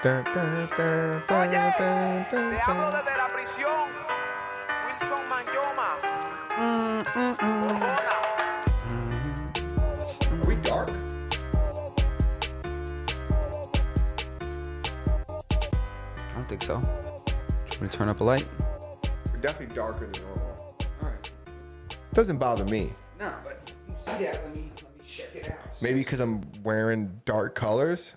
Te hablo desde la prisión. Wilson Manyoma. Are we dark? I don't think so. Should we turn up a light? We're definitely darker than normal. Alright. Doesn't bother me. No, but you see that. Let me check it out. Maybe because I'm wearing dark colors?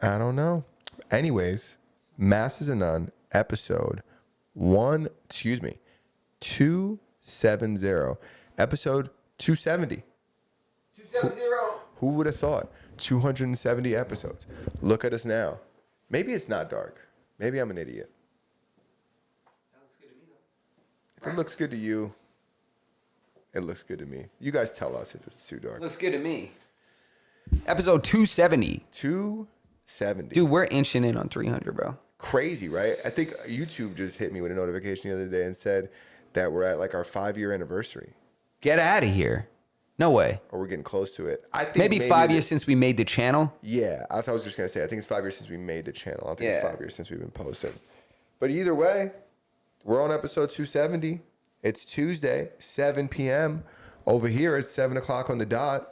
I don't know. Anyways, Masters of None, episode 270. Episode 270. 270. Who would have thought? 270 episodes. Look at us now. Maybe it's not dark. Maybe I'm an idiot. That looks good to me, though. If it looks good to you, it looks good to me. You guys tell us if it's too dark. Looks good to me. Episode 270. 270. Dude, we're inching in on 300, bro. Crazy, right? I think YouTube just hit me with a notification the other day and said that we're at like our 5-year anniversary. Get out of here. No way. Or we're getting close to it. I think Maybe 5 years since we made the channel. Yeah, that's what I was just gonna say. I think it's 5 years since we made the channel. I don't think it's Yeah. 5 years since we've been posting. But either way, we're on episode 270. It's Tuesday, 7 p.m. Over here, it's 7 o'clock on the dot.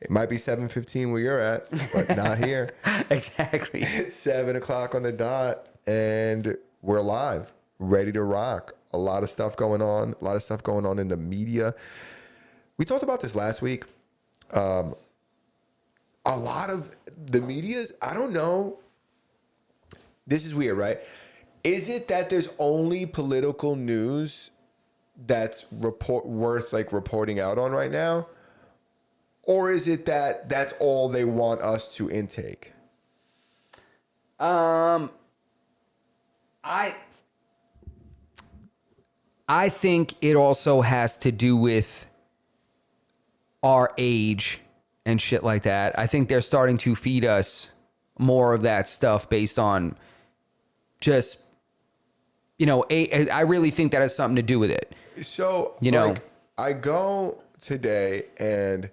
It might be 7:15 where you're at, but not here. Exactly. It's 7 o'clock on the dot, and we're live, ready to rock. A lot of stuff going on. A lot of stuff going on in the media. We talked about this last week. A lot of the media's, I don't know. This is weird, right? Is it that there's only political news that's worth like reporting out on right now? Or is it that that's all they want us to intake? I think it also has to do with our age and shit like that. I think they're starting to feed us more of that stuff based on just, I really think that has something to do with it. So, I go today and,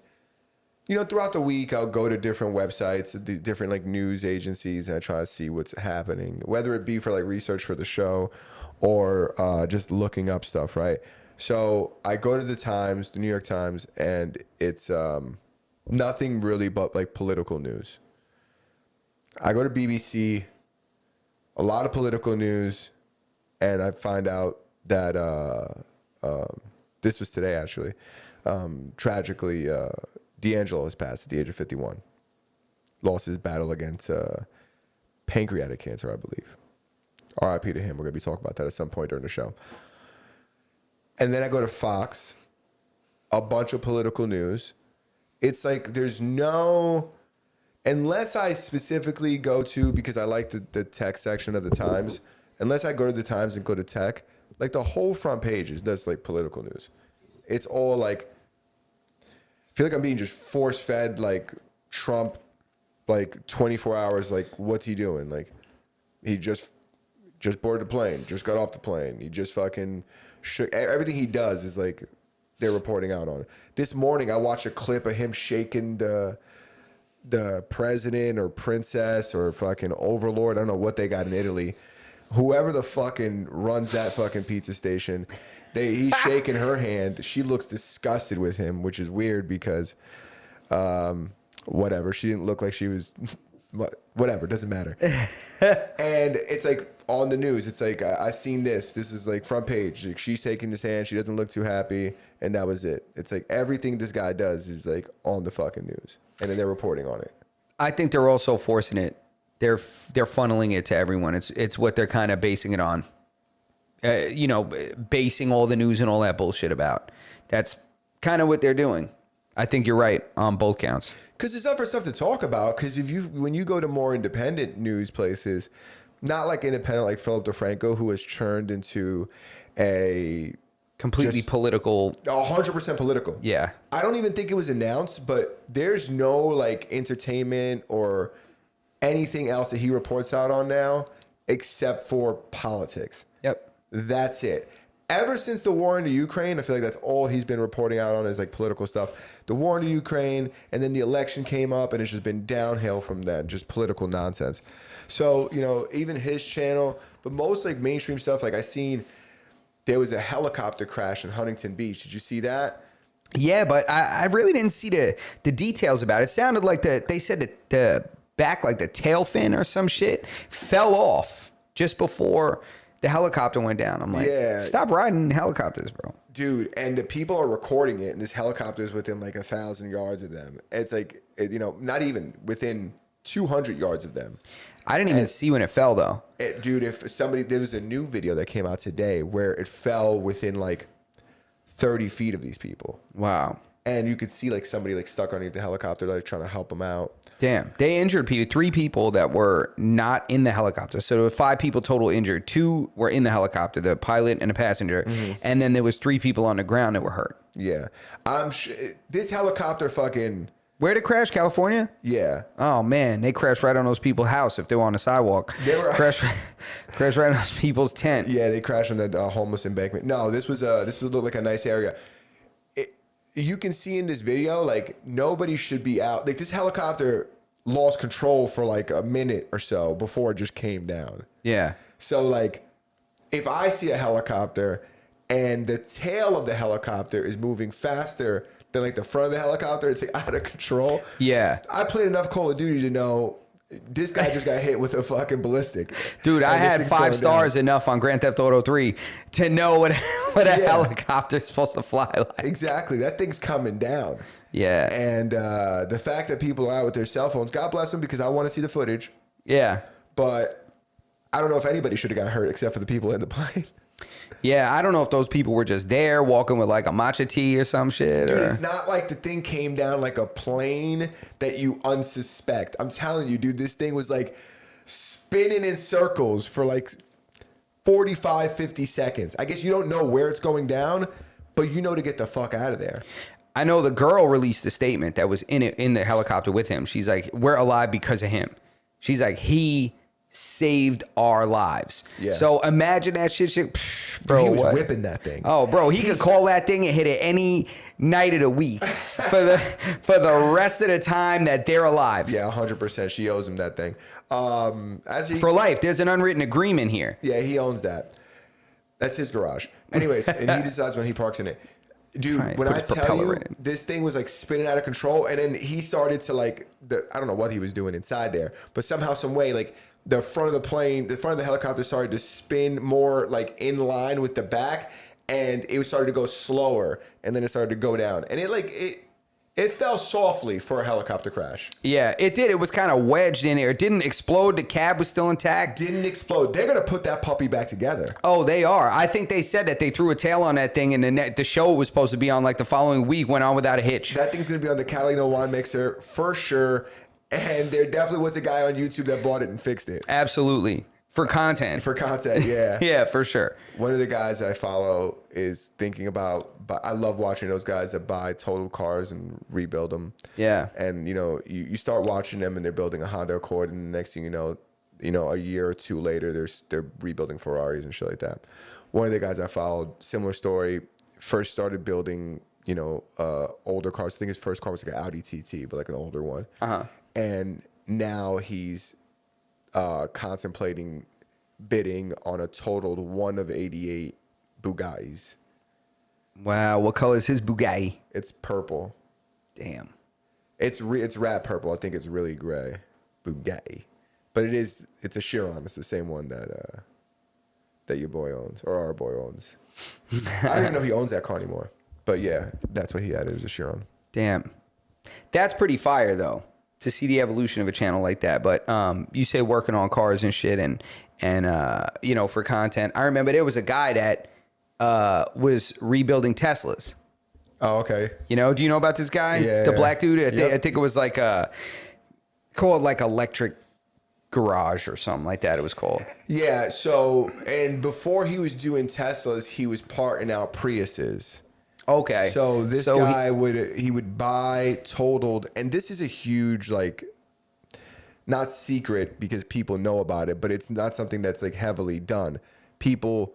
throughout the week, I'll go to different websites, the different like news agencies, and I try to see what's happening, whether it be for like research for the show or just looking up stuff, right? So I go to the Times, the New York Times, and it's nothing really but like political news. I go to BBC, a lot of political news, and I find out that this was today actually. Tragically, D'Angelo has passed at the age of 51. Lost his battle against pancreatic cancer, I believe. RIP to him. We're going to be talking about that at some point during the show. And then I go to Fox, a bunch of political news. It's like there's no, unless I specifically go to, because I like the tech section of the Times, unless I go to the Times and go to tech, like the whole front page is just like political news. It's all like, I feel like I'm being just force fed like Trump, like 24 hours, like what's he doing? Like he just boarded the plane, just got off the plane. He just fucking shook. Everything he does is like they're reporting out on it. This morning, I watched a clip of him shaking the president or princess or fucking overlord. I don't know what they got in Italy. Whoever the fucking runs that fucking pizza station, he's shaking her hand. She looks disgusted with him, which is weird because whatever. She didn't look like she was... Whatever, doesn't matter. And it's like on the news, it's like I seen this is like front page, like she's taking his hand, she doesn't look too happy, and that was it. It's like everything this guy does is like on the fucking news, and then they're reporting on it. I think they're also forcing it. They're funneling it to everyone. It's what they're kind of basing it on. Basing all the news and all that bullshit about. That's kind of what they're doing. I think you're right on both counts. Because there's other stuff to talk about. Because when you go to more independent news places, not like independent like Philip DeFranco, who has turned into a completely political, 100% political. Yeah, I don't even think it was announced, but there's no like entertainment or anything else that he reports out on now except for politics. Yep, that's it. ever since the war into Ukraine, I feel like that's all he's been reporting out on is like political stuff. The war into Ukraine, and then the election came up, and it's just been downhill from then, just political nonsense. So, you know, even his channel, but most like mainstream stuff, like I seen there was a helicopter crash in Huntington Beach. Did you see that? Yeah, but I really didn't see the details about it. It sounded like they said that the back, like the tail fin or some shit, fell off just before the helicopter went down. I'm like, Yeah. stop riding helicopters, bro. Dude, and the people are recording it, and this helicopter is within like 1,000 yards of them. It's like, you know, not even within 200 yards of them. I didn't even see when it fell, though. Dude, if somebody, there was a new video that came out today where it fell within like 30 feet of these people. Wow. And you could see like somebody like stuck underneath the helicopter, like trying to help them out. Damn. They injured people, 3 people that were not in the helicopter. So there were 5 people total injured. 2 were in the helicopter, the pilot and a passenger. And then there was 3 people on the ground that were hurt. Yeah. I'm this helicopter fucking, Where'd it crash? California? yeah. Oh man, they crashed right on those people's house if they were on the sidewalk. They were crashed right on those people's tent. Yeah, they crashed on the homeless embankment. No, this looked like a nice area. You can see in this video, like nobody should be out. Like this helicopter lost control for like a minute or so before it just came down. Yeah. So like, if I see a helicopter and the tail of the helicopter is moving faster than like the front of the helicopter, it's like out of control. Yeah. I played enough Call of Duty to know this guy just got hit with a fucking ballistic. Dude, I And this had thing's 5 going stars down. enough on Grand Theft Auto 3 to know what a helicopter is supposed to fly like. Exactly. That thing's coming down. Yeah. And the fact that people are out with their cell phones, God bless them, because I want to see the footage. Yeah. But I don't know if anybody should have got hurt except for the people in the plane. Yeah, I don't know if those people were just there walking with like a matcha tea or some shit. Dude, or... it's not like the thing came down like a plane that you unsuspect. I'm telling you, dude, this thing was like spinning in circles for like 45, 50 seconds. I guess you don't know where it's going down, but you know to get the fuck out of there. I know the girl released a statement that was in the helicopter with him. She's like, we're alive because of him. She's like, he saved our lives. Yeah. So imagine that shit. Dude, Bro, he was what? whipping that thing. Oh, bro, he could call that thing and hit it any night of the week for the rest of the time that they're alive. Yeah, 100%. She owes him that thing. For life. There's an unwritten agreement here. Yeah, he owns that. That's his garage. Anyways, and he decides when he parks in it. Dude, Right, when put I his tell propeller you, in it. this thing was like spinning out of control, and then he started to like, I don't know what he was doing inside there, but somehow, some way, like the front of the plane, the front of the helicopter started to spin more like in line with the back, and it started to go slower, and then it started to go down, and it fell softly for a helicopter crash. Yeah, it did. It was kind of wedged in there. It didn't explode. The cab was still intact. Didn't explode. They're gonna put that puppy back together. Oh, they are. I think they said that they threw a tail on that thing, and the show was supposed to be on like the following week. Went on without a hitch. That thing's gonna be on the Catalino Wine Mixer for sure. And there definitely was a guy on YouTube that bought it and fixed it. Absolutely. For content. For content, yeah. Yeah, for sure. One of the guys I follow is thinking about, but I love watching those guys that buy total cars and rebuild them. Yeah. And you know, you start watching them and they're building a Honda Accord, and the next thing you know, a year or two later, they're rebuilding Ferraris and shit like that. One of the guys I followed, similar story, first started building, older cars. I think his first car was like an Audi TT, but like an older one. Uh-huh. And now he's contemplating bidding on a totaled one of 88 Bugattis. Wow. What color is his Bugatti? It's purple. Damn. It's rat purple. I think it's really gray. Bugatti. But it's a Chiron. It's the same one that your boy owns, or our boy owns. I don't even know if he owns that car anymore. But yeah, that's what he had. It was a Chiron. Damn. That's pretty fire, though, to see the evolution of a channel like that. But you say working on cars and shit and for content. I remember there was a guy that was rebuilding Teslas. Oh, okay. Do you know about this guy? Yeah. The black dude? Yep. I think it was like called like Electric Garage or something like that it was called. Yeah, so, and before he was doing Teslas, he was parting out Priuses. Okay. So this guy would buy totaled, and this is a huge, like, not secret because people know about it, but it's not something that's like heavily done. People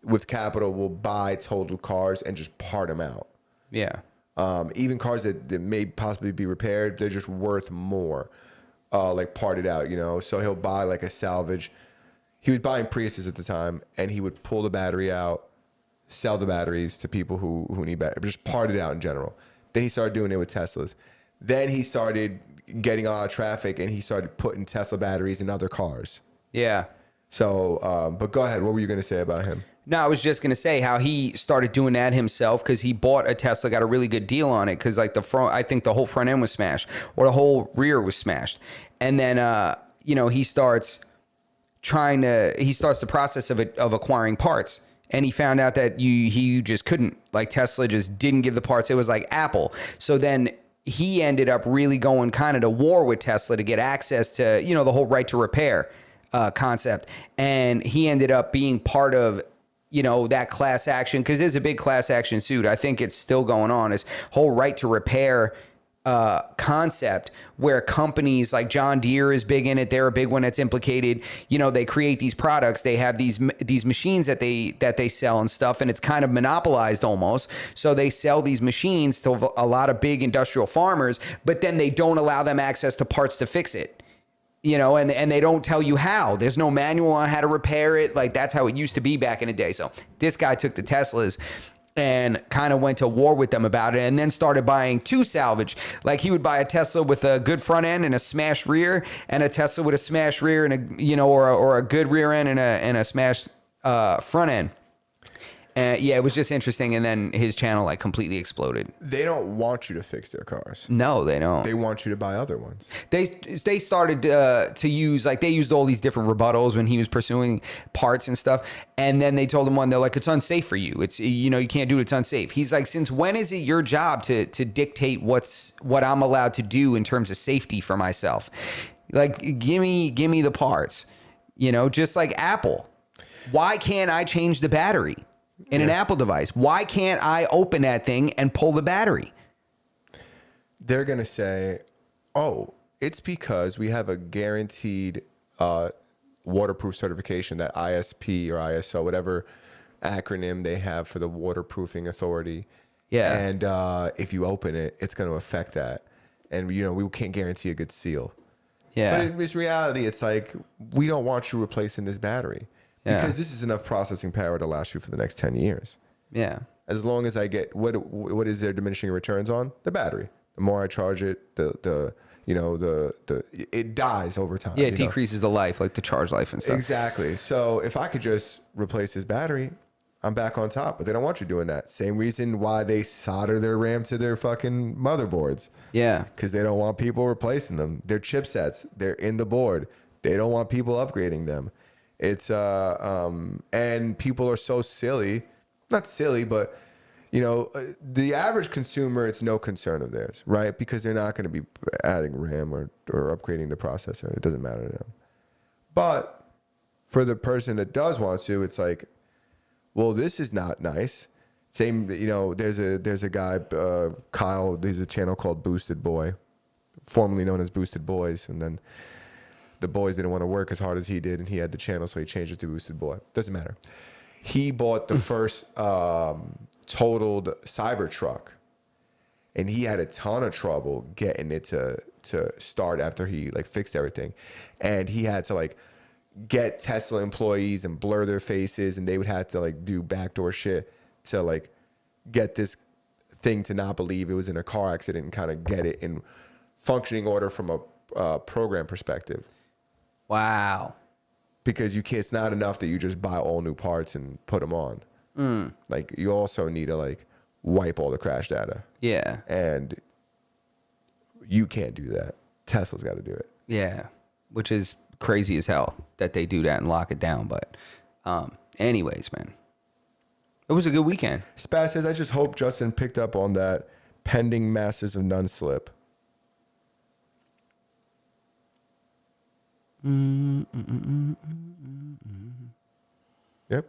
with capital will buy totaled cars and just part them out. Yeah. Even cars that may possibly be repaired, they're just worth more, like parted out, you know. So he'll buy like a salvage. He was buying Priuses at the time, and he would pull the battery out, sell the batteries to people who need batteries, just part it out in general. Then he started doing it with Teslas. Then he started getting a lot of traffic, and he started putting Tesla batteries in other cars. Yeah. So, but go ahead. What were you going to say about him? No, I was just going to say how he started doing that himself because he bought a Tesla, got a really good deal on it because like the front, I think the whole front end was smashed or the whole rear was smashed. And then, you know, he starts the process of acquiring parts. And he found out that he just couldn't, like Tesla just didn't give the parts. It was like Apple. So then he ended up really going kind of to war with Tesla to get access to, you know, the whole right to repair concept. And he ended up being part of, you know, that class action, because there's a big class action suit. I think it's still going on. This whole right to repair concept where companies like John Deere is big in it. They're a big one that's implicated. You know, they create these products. They have these machines that they sell and stuff, and it's kind of monopolized almost. So they sell these machines to a lot of big industrial farmers, but then they don't allow them access to parts to fix it. You know, and they don't tell you how. There's no manual on how to repair it. Like that's how it used to be back in the day. So this guy took the Teslas and kind of went to war with them about it, and then started buying two salvage. Like he would buy a Tesla with a good front end and a smashed rear, and a Tesla with a smashed rear and a, you know, or a good rear end and a smashed front end. Yeah, it was just interesting. And then his channel like completely exploded. They don't want you to fix their cars. No, they don't. They want you to buy other ones. They started to use, like they used all these different rebuttals when he was pursuing parts and stuff. And then they told him they're like, it's unsafe for you. It's, you know, you can't do it. It's unsafe. He's like, since when is it your job to dictate what I'm allowed to do in terms of safety for myself? Like, give me the parts, you know, just like Apple. Why can't I change the battery in an Apple device? Why can't I open that thing and pull the battery? They're going to say, oh, it's because we have a guaranteed waterproof certification, that ISP or ISO, whatever acronym they have for the waterproofing authority. Yeah. And if you open it, it's going to affect that. And, you know, we can't guarantee a good seal. Yeah. But in this reality, it's like, we don't want you replacing this battery. Yeah. Because this is enough processing power to last you for the next 10 years. Yeah. As long as I get, what is their diminishing returns on? The battery. The more I charge it, it dies over time. Yeah, it decreases the life, like the charge life and stuff. Exactly. So if I could just replace this battery, I'm back on top. But they don't want you doing that. Same reason why they solder their RAM to their fucking motherboards. Yeah. Because they don't want people replacing them. Their chipsets, they're in the board. They don't want people upgrading them. It's and people are so silly, not silly, but you know, the average consumer, it's no concern of theirs, right? Because they're not going to be adding RAM or upgrading the processor. It doesn't matter to them. But for the person that does want to, it's like, well, this is not nice. Same, you know, there's a guy, Kyle. There's a channel called Boosted Boy, formerly known as Boosted Boys, and then the boys didn't want to work as hard as he did, and he had the channel, so he changed it to Boosted Boy. Doesn't matter. He bought the first totaled Cybertruck, and he had a ton of trouble getting it to start after he like fixed everything, and he had to like get Tesla employees and blur their faces, and they would have to like do backdoor shit to like get this thing to not believe it was in a car accident and kind of get it in functioning order from a program perspective. Wow. Because you can't, it's not enough that you just buy all new parts and put them on. Like you also need to like wipe all the crash data. Yeah. And you can't do that. Tesla's got to do it. Yeah. Which is crazy as hell that they do that and lock it down. But anyways, man, it was a good weekend. Spaz says, I just hope Justin picked up on that pending Masters of None slip. Yep.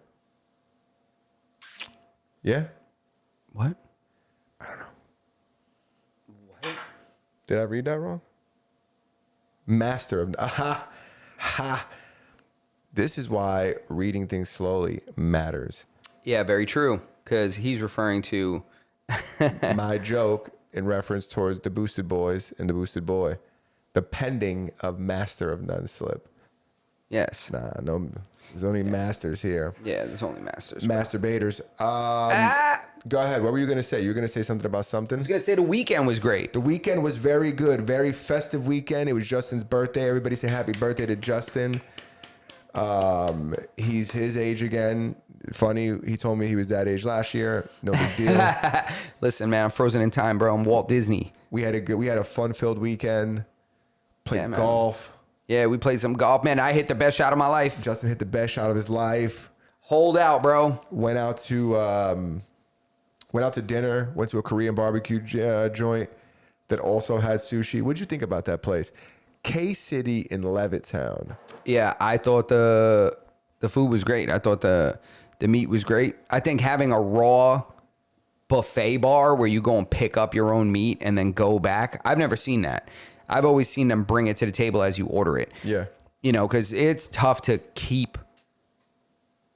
Yeah. What? What? Did I read that wrong? Master of This is why reading things slowly matters. Yeah, very true. Because he's referring to. My joke in reference towards the Boosted Boys and the Boosted Boy, the pending of Master of None slip. Yes. Nah, no, there's only masters here. Yeah, there's only masters. Masturbators. Go ahead. What were you gonna say? You were gonna say something about something. I was gonna say the weekend was great. The weekend was very good, very festive weekend. It was Justin's birthday. Everybody say happy birthday to Justin. He's his age again. Funny, he told me he was that age last year. No big deal. Listen, man, I'm frozen in time, bro. I'm Walt Disney. We had a fun-filled weekend. Played Yeah, man. golf. Yeah, we played some golf, man. I hit the best shot of my life. Justin hit the best shot of his life. Hold out, bro. Went out to dinner. Went to a Korean barbecue joint that also had sushi. What'd you think about that place? K City in Levittown. Yeah, I thought the food was great. I thought the meat was great. I think having a raw buffet bar where you go and pick up your own meat and then go back. I've never seen that. I've always seen them bring it to the table as you order it. Yeah. You know, because it's tough to keep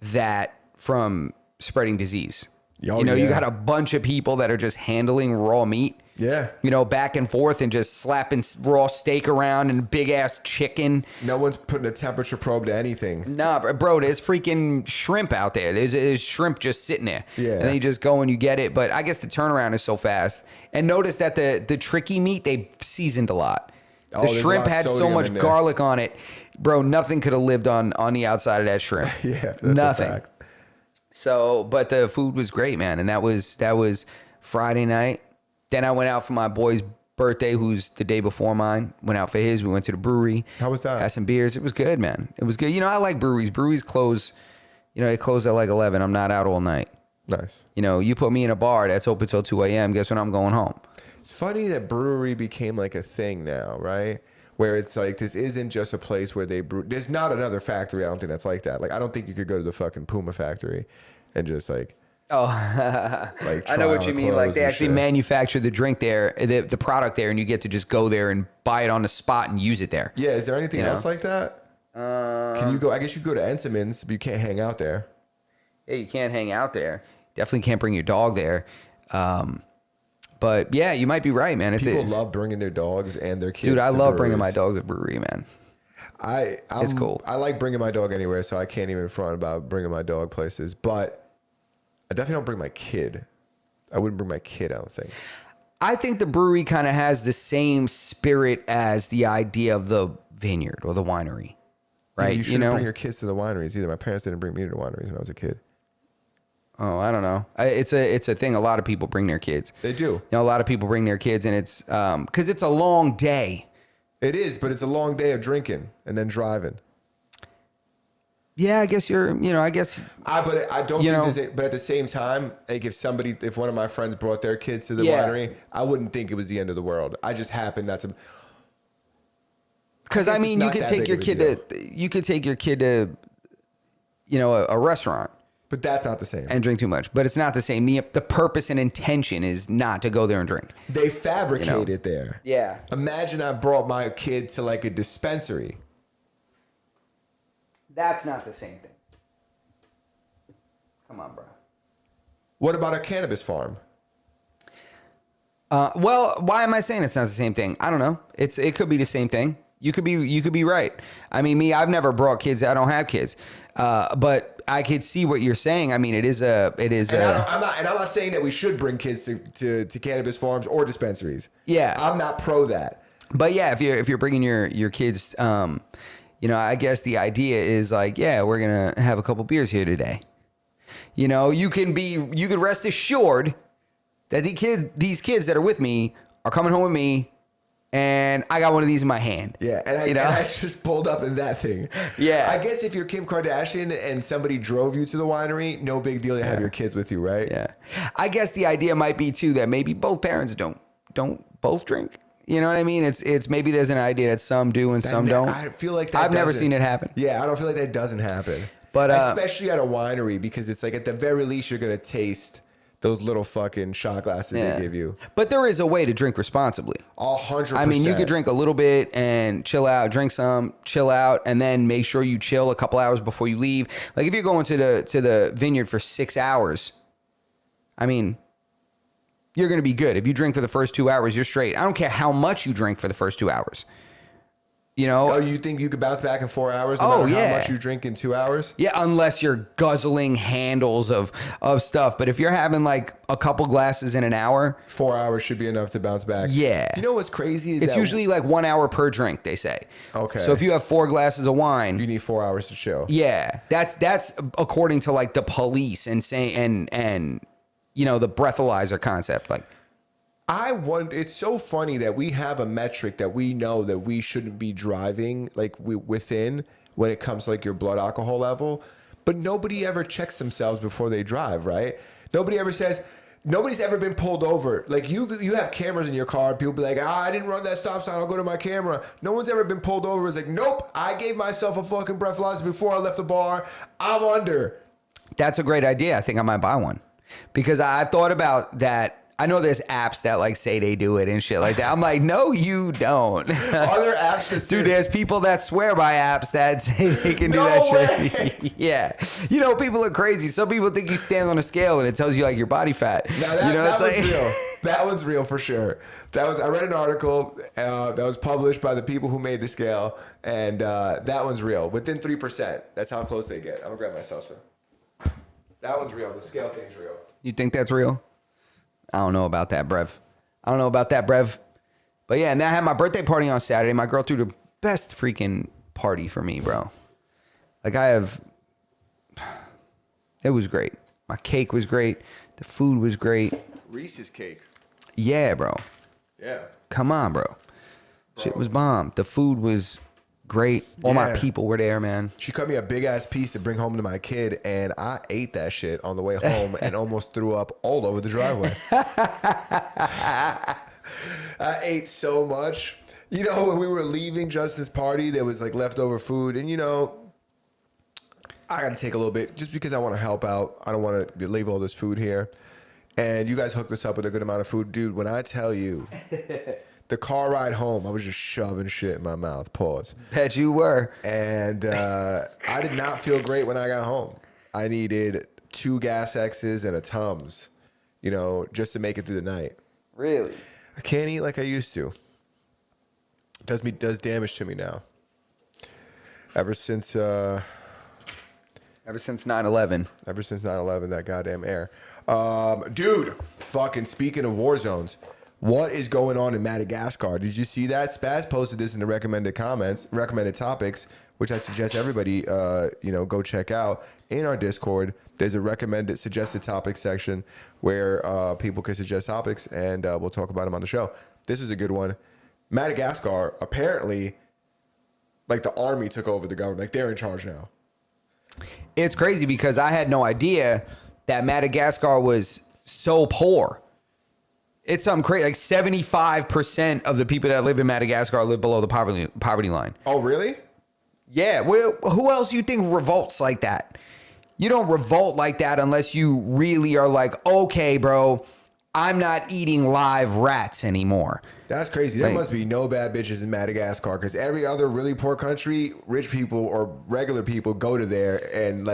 that from spreading disease. Oh, you know, yeah. you got a bunch of people that are just handling raw meat. Yeah. You know, back and forth and just slapping raw steak around and big ass chicken. No one's putting a temperature probe to anything. Nah, bro, there's freaking shrimp out there. There's shrimp just sitting there. Yeah. And then you just go and you get it. But I guess the turnaround is so fast. And notice that the tricky meat, they seasoned a lot. The Oh, there's a shrimp lot of had so sodium much in there. garlic on it. Bro, nothing could have lived on the outside of that shrimp. Yeah, that's nothing. a fact. So, but the food was great, man. And that was Friday night. Then I went out for my boy's birthday, who's the day before mine. Went out for his. We went to the brewery. How was that? Had some beers. It was good, man. It was good. You know, I like breweries. Breweries close, you know, they close at like 11. I'm not out all night. Nice. You know, you put me in a bar that's open till 2 a.m. Guess when I'm going home? It's funny that brewery became like a thing now, right? Where it's like, this isn't just a place where they brew. There's not another factory, I don't think, that's like that. Like, I don't think you could go to the fucking Puma factory and just like, Oh, like I know what try you on mean. Like clothes they and actually shit. manufacture the drink there, the product there, and you get to just go there and buy it on the spot and use it there. Yeah, is there anything You know? else like that? Can you go? I guess you go to Entenmann's, but you can't hang out there. Yeah, you can't hang out there. Definitely can't bring your dog there. But yeah, you might be right, man. People love bringing their dogs and their kids. Dude, I to love bringing my breweries. dog to the brewery, man. It's cool. I like bringing my dog anywhere, so I can't even front about bringing my dog places. But I definitely don't bring my kid. I wouldn't bring my kid, I don't think. I think the brewery kind of has the same spirit as the idea of the vineyard or the winery, right? Yeah, you shouldn't know? bring your kids to the wineries either. My parents didn't bring me to the wineries when I was a kid. Oh, I don't know. It's a thing. A lot of people bring their kids. They do. You know, a lot of people bring their kids, and it's because it's a long day. It is, but it's a long day of drinking and then driving. Yeah, I guess I guess. But I don't You think know- there's but at the same time, like if one of my friends brought their kids to the Yeah. winery, I wouldn't think it was the end of the world. I just happened not to. Because I I guess mean, it's you not could that take big your of a kid deal. to a restaurant But that's not the same. and drink too much, but it's not the same. The purpose and intention is not to go there and drink. They fabricate You know. it there. Yeah. Imagine I brought my kid to like a dispensary. That's not the same thing. Come on, bro. What about a cannabis farm? Well, why am I saying it's not the same thing? I don't know. It could be the same thing. You could be right. I mean, I've never brought kids. I don't have kids. But I could see what you're saying. I mean, it is. I'm not saying that we should bring kids to cannabis farms or dispensaries. Yeah. I'm not pro that. But yeah, if you're bringing your kids, I guess the idea is like, yeah, we're gonna have a couple beers here today. You know, you could rest assured that these kids that are with me are coming home with me, and I got one of these in my hand. Yeah, and I just pulled up in that thing. Yeah. I guess if you're Kim Kardashian and somebody drove you to the winery, no big deal to have your kids with you, right? Yeah. I guess the idea might be too that maybe both parents don't both drink. You know what I mean? It's maybe there's an idea that some do and some don't. I feel like that I've never doesn't- seen it happen. Yeah, I don't feel like that doesn't happen. But, especially at a winery, because it's like at the very least you're gonna taste Those little fucking shot glasses Yeah. they give you. But there is a way to drink responsibly. 100%. I mean, you could drink a little bit and chill out, drink some, chill out, and then make sure you chill a couple hours before you leave. Like if you're going to the vineyard for 6 hours, I mean, you're going to be good. If you drink for the first 2 hours, you're straight. I don't care how much you drink for the first 2 hours. You know? Oh, you think you could bounce back in 4 hours no Oh, matter yeah. how much you drink in 2 hours? Yeah, unless you're guzzling handles of stuff. But if you're having like a couple glasses in an hour, 4 hours should be enough to bounce back. Yeah. You know what's crazy is it's that usually like 1 hour per drink, they say. Okay. So if you have 4 glasses of wine, you need 4 hours to chill. yeah, that's according to like the police and saying and you know the breathalyzer concept. Like, I wonder. It's so funny that we have a metric that we know that we shouldn't be driving like within when it comes to like your blood alcohol level, but nobody ever checks themselves before they drive, right? Nobody ever says. Nobody's ever been pulled over. Like you have cameras in your car. People be like, I didn't run that stop sign. I'll go to my camera. No one's ever been pulled over. It's like, nope. I gave myself a fucking breathalyzer before I left the bar. I'm under. that's a great idea. I think I might buy one because I've thought about that. I know there's apps that like say they do it and shit like that. I'm like, no, you don't. Are there apps that Dude, there's people that swear by apps that say they can do No that shit. Yeah. You know, people are crazy. Some people think you stand on a scale and it tells you like your body fat. Now that, you know, that it's one's like, real. That one's real for sure. I read an article that was published by the people who made the scale, and that one's real. Within 3%. That's how close they get. I'm gonna grab my salsa. That one's real. The scale thing's real. You think that's real? I don't know about that, Brev. But yeah, and then I had my birthday party on Saturday. My girl threw the best freaking party for me, bro. Like it was great. My cake was great. The food was great. Reese's cake. Yeah, bro. Yeah. Come on, bro. Shit was bomb. The food was great. All my Yeah. people were there, man. She cut me a big ass piece to bring home to my kid, and I ate that shit on the way home and almost threw up all over the driveway. I ate so much. You know, when we were leaving Justin's party, there was like leftover food, and you know, I got to take a little bit just because I want to help out. I don't want to leave all this food here. And you guys hooked us up with a good amount of food. Dude, when I tell you, the car ride home, I was just shoving shit in my mouth. Pause. Bet you were. And I did not feel great when I got home. I needed 2 Gas X's and a Tums, you know, just to make it through the night. Really? I can't eat like I used to. Does damage to me now. Ever since 9/11. Ever since 9/11, that goddamn air. Dude, fucking speaking of war zones, what is going on in Madagascar? Did you see that? Spaz posted this in the recommended topics, which I suggest everybody, go check out in our Discord. There's a recommended suggested topics section where people can suggest topics, and we'll talk about them on the show. This is a good one. Madagascar, apparently, like the army took over the government. Like they're in charge now. It's crazy because I had no idea that Madagascar was so poor. It's something crazy. Like 75% of the people that live in Madagascar live below the poverty line. Oh, really? Yeah. Well, who else do you think revolts like that? You don't revolt like that unless you really are like, okay, bro, I'm not eating live rats anymore. That's crazy. There Like- must be no bad bitches in Madagascar because every other really poor country, rich people or regular people go to there and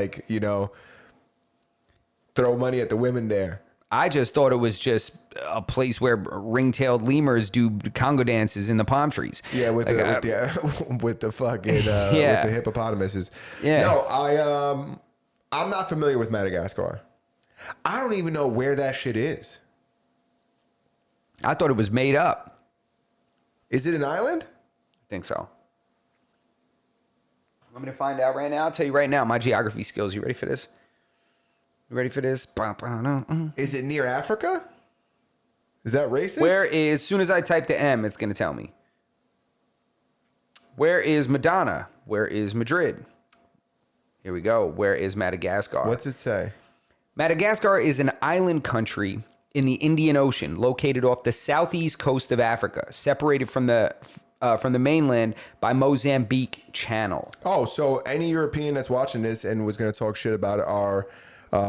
throw money at the women there. I just thought it was just a place where ring-tailed lemurs do Congo dances in the palm trees. Yeah, with the fucking Yeah. with the hippopotamuses. Yeah. No, I'm not familiar with Madagascar. I don't even know where that shit is. I thought it was made up. Is it an island? I think so. I'm going to find out right now. I'll tell you right now, my geography skills. You ready for this? You ready for this? Is it near Africa? Is that racist? Where is, as soon as I type the M, it's going to tell me. Where is Madonna? Where is Madrid? Here we go. Where is Madagascar? What's it say? Madagascar is an island country in the Indian Ocean, located off the southeast coast of Africa, separated from the mainland by Mozambique Channel. Oh, so any European that's watching this and was going to talk shit about our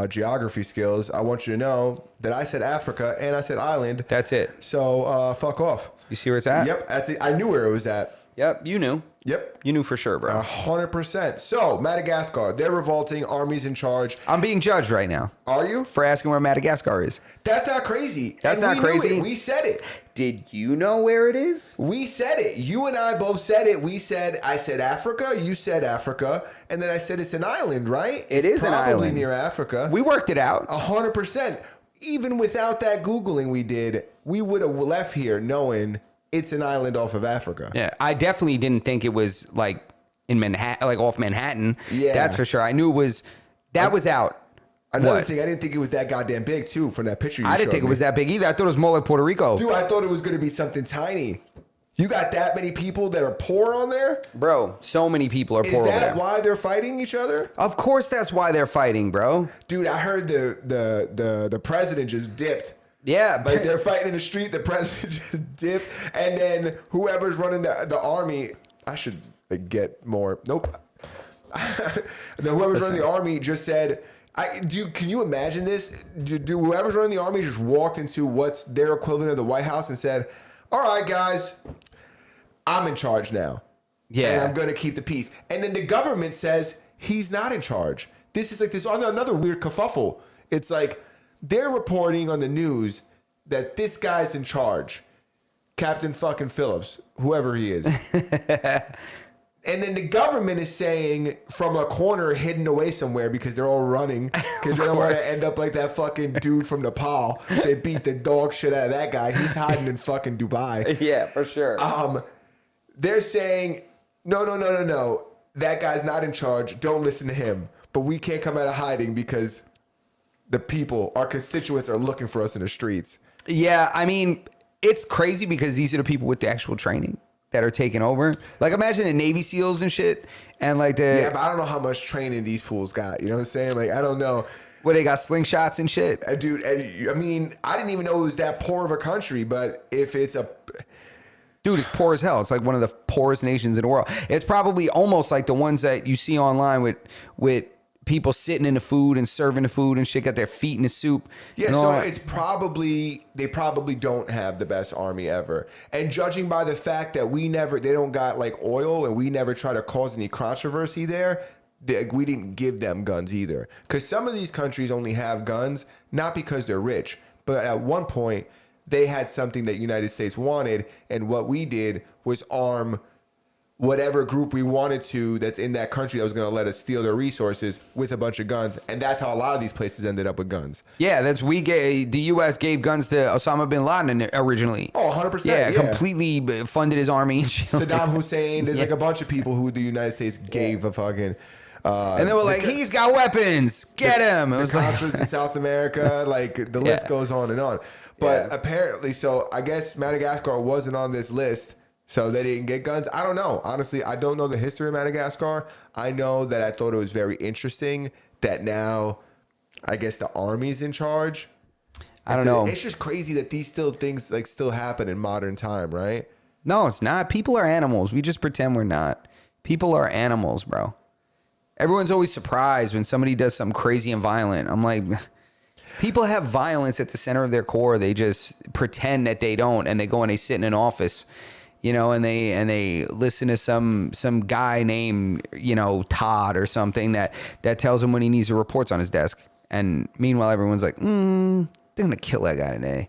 geography skills, I want you to know that I said Africa and I said island. That's it. So fuck off. You see where it's at? Yep, that's it. I knew where it was at. Yep. You knew. Yep. You knew for sure, bro. 100%. So Madagascar, they're revolting. Army's in charge. I'm being judged right now Are you? for asking where Madagascar is. That's not crazy. That's And not we knew crazy. it. We said it. Did you know where it is? We said it. You and I both said it. I said Africa. You said Africa. And then I said it's an island, right? It is an probably island. near Africa. We worked it out. 100%. Even without that Googling we did, we would have left here knowing it's an island off of Africa. Yeah, I definitely didn't think it was like in Manhattan, like off Manhattan. Yeah. That's for sure. I knew it was. That was out. Another What? thing, I didn't think it was that goddamn big, too, from that picture you I didn't showed think it me. was that big either. I thought it was more like Puerto Rico. Dude, I thought it was going to be something tiny. You got that many people that are poor on there? Bro, so many people are Is poor over that there. why they're fighting each other? Of course, that's why they're fighting, bro. Dude, I heard the president just dipped. Yeah, Like they're fighting in the street, the president just dipped, and then whoever's running the army, I should get more. Nope. Whoever's running the army just said, can you imagine this? Do whoever's running the army just walked into what's their equivalent of the White House and said, "All right, guys, I'm in charge now. Yeah. And I'm going to keep the peace." And then the government says he's not in charge. This is like this another weird kerfuffle. It's like they're reporting on the news that this guy's in charge, Captain fucking Phillips, whoever he is. And then the government is saying from a corner hidden away somewhere because they're all running because they don't want to end up like that fucking dude from Nepal. They beat the dog shit out of that guy. He's hiding in fucking Dubai. yeah, for sure. They're saying, no. That guy's not in charge. Don't listen to him. But we can't come out of hiding because the people, our constituents, are looking for us in the streets. Yeah, I mean, it's crazy because these are the people with the actual training that are taking over. Like, imagine the Navy SEALs and shit, and like Yeah, but I don't know how much training these fools got. You know what I'm saying? Like, I don't know. where they got slingshots and shit. Dude, I mean, I didn't even know it was that poor of a country, but if it's a... Dude, it's poor as hell. It's like one of the poorest nations in the world. It's probably almost like the ones that you see online with people sitting in the food and serving the food and shit, got their feet in the soup. Yeah, and all so that. it's probably, they probably don't have the best army ever. And judging by the fact that they don't got like oil and we never try to cause any controversy there, we didn't give them guns either. Because some of these countries only have guns, not because they're rich, but at one point they had something that United States wanted. And what we did was arm whatever group we wanted to that's in that country that was going to let us steal their resources with a bunch of guns. And that's how a lot of these places ended up with guns. Yeah, the U.S. gave guns to Osama bin Laden originally. Oh, 100%. Yeah, completely funded his army and shit. Saddam Hussein. There's like a bunch of people who the United States gave a fucking... And they were like, he's got weapons. Get him. It The was like, Contras in South America. Like, the list goes on and on. But apparently, so I guess Madagascar wasn't on this list, so they didn't get guns. I don't know. Honestly, I don't know the history of Madagascar. I know that I thought it was very interesting that now, I guess the army's in charge. I don't know. It's just crazy that these things like still happen in modern time, right? No, it's not. People are animals. We just pretend we're not. People are animals, bro. Everyone's always surprised when somebody does something crazy and violent. I'm like, people have violence at the center of their core. They just pretend that they don't, and they go and they sit in an office, you know, and they listen to some guy named, you know, Todd or something that tells him when he needs the reports on his desk. And meanwhile, everyone's like, they're gonna kill that guy today.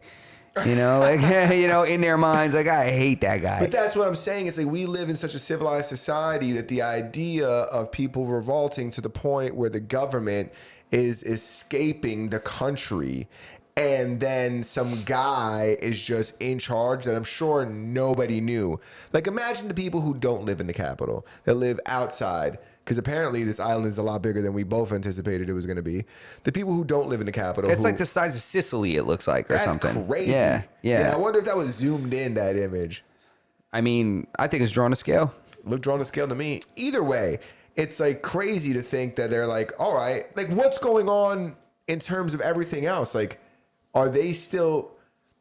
You know, like, you know, in their minds, like, I hate that guy. But that's what I'm saying. It's like we live in such a civilized society that the idea of people revolting to the point where the government is escaping the country and then some guy is just in charge that I'm sure nobody knew. Like, imagine the people who don't live in the capital, that live outside. Because apparently this island is a lot bigger than we both anticipated it was going to be. The people who don't live in the capital. It's like the size of Sicily, it looks like, or that's something. Crazy. Yeah. I wonder if that was zoomed in, that image. I mean, I think it's drawn to scale. Looked drawn to scale to me. Either way, it's like crazy to think that they're like, all right, like what's going on in terms of everything else? Like, are they still,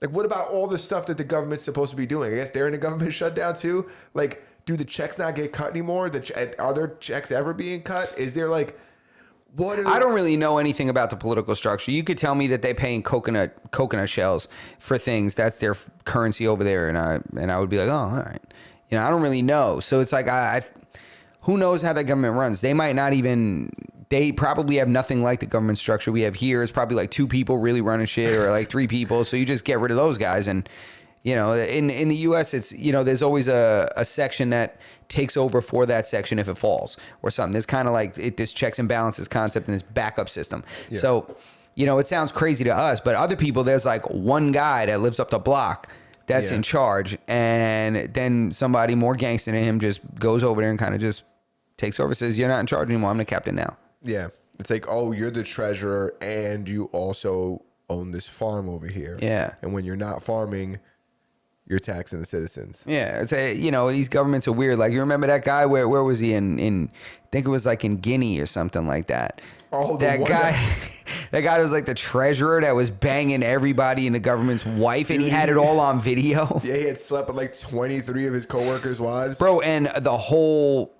like, what about all the stuff that the government's supposed to be doing? I guess they're in a government shutdown too. Like, do the checks not get cut anymore? Are there checks ever being cut? Is there like, I don't really know anything about the political structure. You could tell me that they pay in coconut shells for things. That's their currency over there, and I would be like, oh, all right. You know, I don't really know. So it's like who knows how that government runs? They might not even. They probably have nothing like the government structure we have here. It's probably like 2 people really running shit, or like 3 people. So you just get rid of those guys, and you know, in the U.S., it's, you know, there's always a section that takes over for that section if it falls or something. There's kind of like this checks and balances concept and this backup system. Yeah. So, you know, it sounds crazy to us, but other people, there's like one guy that lives up the block that's in charge, and then somebody more gangster than him just goes over there and kind of just takes over, says, you're not in charge anymore, I'm the captain now. Yeah. It's like, oh, you're the treasurer and you also own this farm over here. Yeah. And when you're not farming, you're taxing the citizens. Yeah, it's you know, these governments are weird. Like, you remember that guy? Where was he in? I think it was like in Guinea or something like that. Oh, that guy, that guy was like the treasurer that was banging everybody in the government's wife, and he had it all on video. Yeah, he had slept with like 23 of his coworkers' wives, bro, and the whole,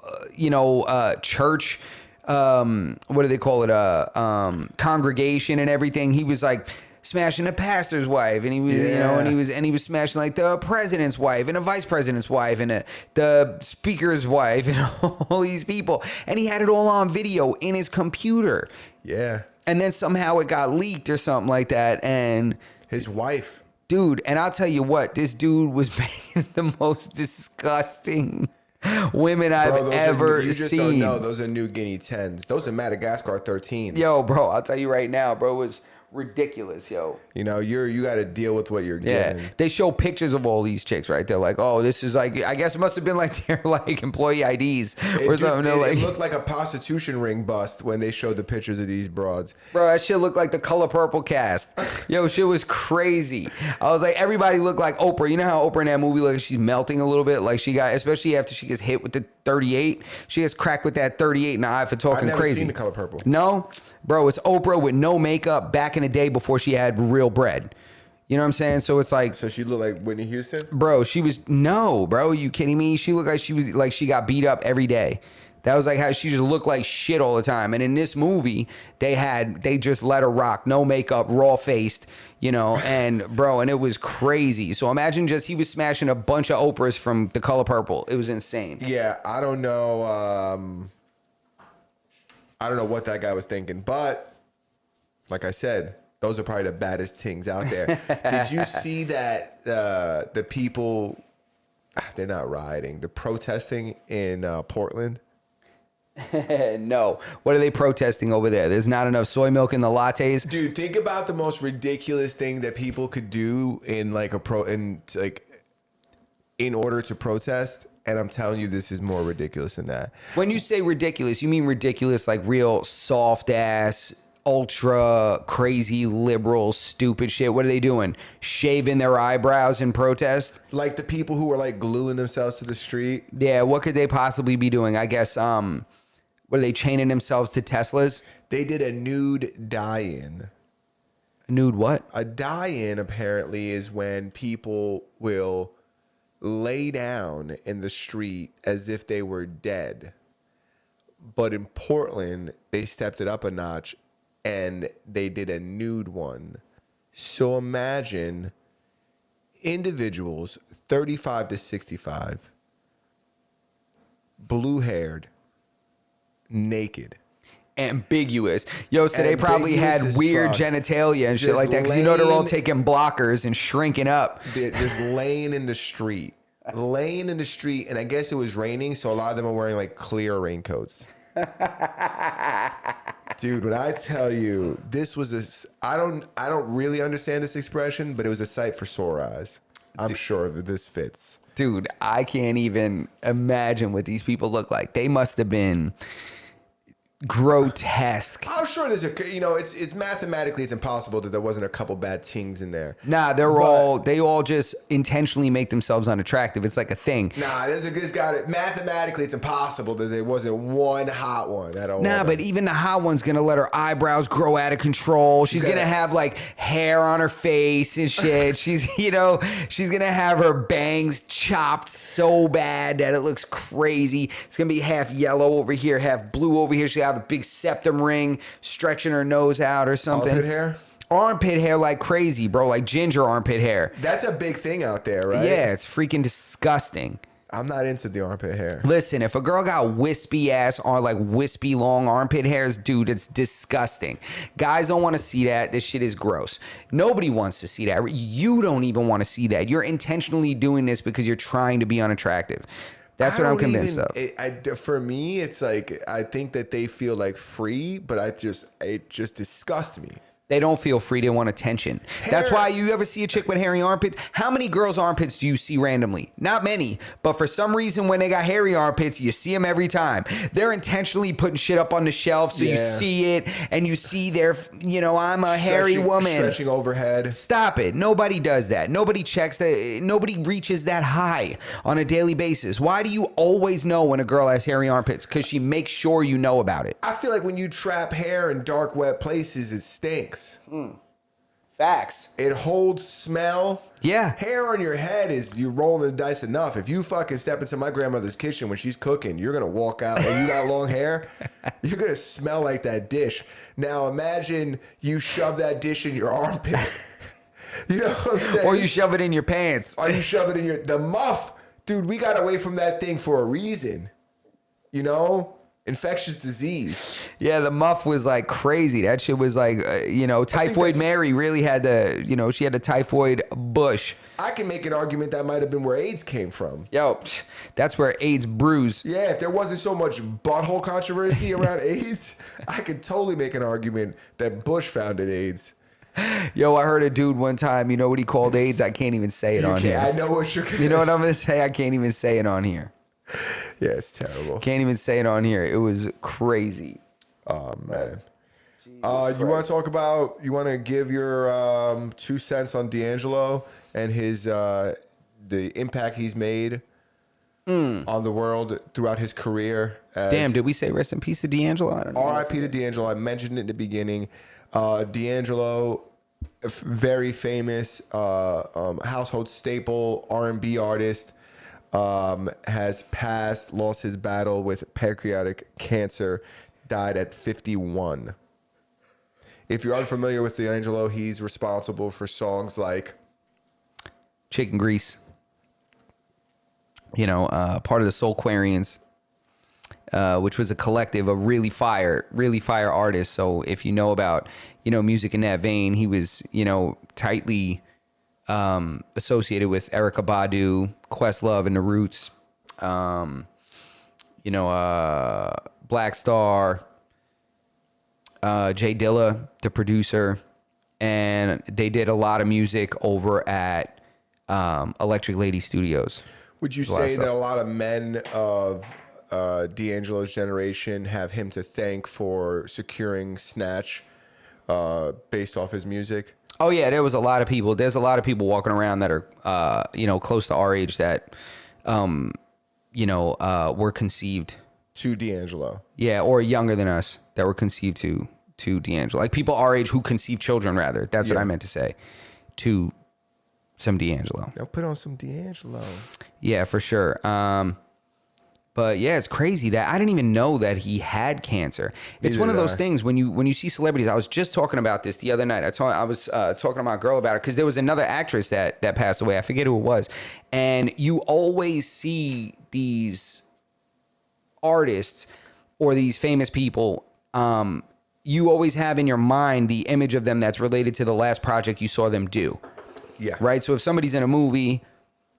church. What do they call it? Congregation and everything. He was like smashing the pastor's wife, and he was, you know, and he was smashing like the president's wife and the vice president's wife and the speaker's wife and all these people, and he had it all on video in his computer. Yeah. And then somehow it got leaked or something like that, and his wife, dude. And I'll tell you what, this dude was banging the most disgusting women I've ever you just seen. Don't know, those are New Guinea 10s. Those are Madagascar 13s. Yo, bro, I'll tell you right now, bro, it was ridiculous, yo. You know, you got to deal with what you're getting. They show pictures of all these chicks, right? They're like, oh, this is like, I guess it must have been like their like employee IDs or something. It looked like a prostitution ring bust when they showed the pictures of these broads. Bro, that shit looked like the Color Purple cast. Yo, shit was crazy. I was like, everybody looked like Oprah. You know how Oprah in that movie, like she's melting a little bit? Like she got, especially after she gets hit with the 38. She gets cracked with that 38 in the eye for talking I've never crazy. Seen The Color Purple. No? Bro, it's Oprah with no makeup back in the day before she had real bread. You know what I'm saying? So it's like... So she looked like Whitney Houston? Bro, she was... No, bro. You kidding me? She looked like she was... Like she got beat up every day. That was like how she just looked like shit all the time. And in this movie, they just let her rock. No makeup, raw-faced, you know, and bro, and it was crazy. So imagine just he was smashing a bunch of Oprahs from The Color Purple. It was insane. Yeah, I don't know. I don't know what that guy was thinking, but like I said, those are probably the baddest things out there. Did you see that the people, they're not rioting, they're protesting in Portland? No. What are they protesting over there? There's not enough soy milk in the lattes. Dude, think about the most ridiculous thing that people could do in like in order to protest. And I'm telling you, this is more ridiculous than that. When you say ridiculous, you mean ridiculous like real soft ass, ultra crazy liberal stupid shit? What are they doing? Shaving their eyebrows in protest? Like the people who are like gluing themselves to the street? Yeah, what could they possibly be doing? I guess, what are they chaining themselves to Teslas? They did a nude die-in. Nude what? A die-in apparently is when people will lay down in the street as if they were dead. But in Portland, they stepped it up a notch and they did a nude one. So imagine individuals 35 to 65, blue-haired, naked. Ambiguous. Yo, so they probably had weird genitalia and shit like that, because you know they're all taking blockers and shrinking up. They're just laying in the street. Laying in the street, and I guess it was raining, so a lot of them are wearing like clear raincoats. Dude, when I tell you, this was I don't really understand this expression, but it was a sight for sore eyes. I'm sure that this fits. Dude, I can't even imagine what these people look like. They must have been grotesque. I'm sure there's it's mathematically it's impossible that there wasn't a couple bad things in there. Nah, they all just intentionally make themselves unattractive. It's like a thing. Nah, mathematically it's impossible that there wasn't one hot one at all. Nah, but even the hot one's gonna let her eyebrows grow out of control. She's gonna have like hair on her face and shit. She's gonna have her bangs chopped so bad that it looks crazy. It's gonna be half yellow over here, half blue over here. She got have a big septum ring, stretching her nose out or something. Armpit hair? Armpit hair like crazy, bro. Like ginger armpit hair. That's a big thing out there, right? Yeah, it's freaking disgusting. I'm not into the armpit hair. Listen, if a girl got wispy ass or like wispy long armpit hairs, dude, it's disgusting. Guys don't want to see that. This shit is gross. Nobody wants to see that. You don't even want to see that. You're intentionally doing this because you're trying to be unattractive. That's what I'm convinced of. For me, it's like I think that they feel like free, but it just disgusts me. They don't feel free. They want attention. That's why you ever see a chick with hairy armpits. How many girls' armpits do you see randomly? Not many. But for some reason, when they got hairy armpits, you see them every time. They're intentionally putting shit up on the shelf so you see it and you see their, I'm a hairy woman. Stretching overhead. Stop it. Nobody does that. Nobody checks that. Nobody reaches that high on a daily basis. Why do you always know when a girl has hairy armpits? Because she makes sure you know about it. I feel like when you trap hair in dark, wet places, it stinks. Facts. It holds smell. Yeah. Hair on your head is you rolling the dice enough. If you fucking step into my grandmother's kitchen when she's cooking, you're going to walk out and you got long hair, you're going to smell like that dish. Now imagine you shove that dish in your armpit. You know what I'm saying? Or you shove it in your pants. Or you shove it in the muff. Dude, we got away from that thing for a reason. Infectious disease. Yeah, the muff was like crazy. That shit was like, Typhoid Mary really had she had a typhoid bush. I can make an argument that might have been where AIDS came from. Yo, that's where AIDS brews. Yeah, if there wasn't so much butthole controversy around AIDS, I could totally make an argument that Bush founded AIDS. Yo, I heard a dude one time, you know what he called AIDS? I can't even say it on here. I know what you're going to say. You know what I'm going to say? I can't even say it on here. Yeah, it's terrible. Can't even say it on here. It was crazy. Oh, man. You want to give your 2 cents on D'Angelo and his the impact he's made on the world throughout his career. Damn, did we say rest in peace to D'Angelo? I don't know. R.I.P. to D'Angelo. I mentioned it in the beginning. D'Angelo, very famous household staple R&B artist. Has passed, lost his battle with pancreatic cancer, died at 51. If you're unfamiliar with D'Angelo, he's responsible for songs like Chicken Grease, part of the Soulquarians, which was a collective of really fire artists. So if you know about, music in that vein, he was, tightly associated with Erykah Badu, Questlove and the Roots, Black Star, Jay Dilla, the producer, and they did a lot of music over at Electric Lady Studios. Would you say that a lot of men of D'Angelo's generation have him to thank for securing Snatch based off his music? Oh yeah, there was a lot of people. There's a lot of people walking around that are, close to our age that, were conceived to D'Angelo. Yeah, or younger than us that were conceived to D'Angelo. Like people our age who conceive children, rather. That's what I meant to say. To some D'Angelo. Now put on some D'Angelo. Yeah, for sure. But yeah, it's crazy that I didn't even know that he had cancer. It's one of those things when you see celebrities. I was just talking about this the other night. I was talking to my girl about it because there was another actress that passed away. I forget who it was. And you always see these artists or these famous people. You always have in your mind the image of them that's related to the last project you saw them do. Yeah. Right. So if somebody's in a movie,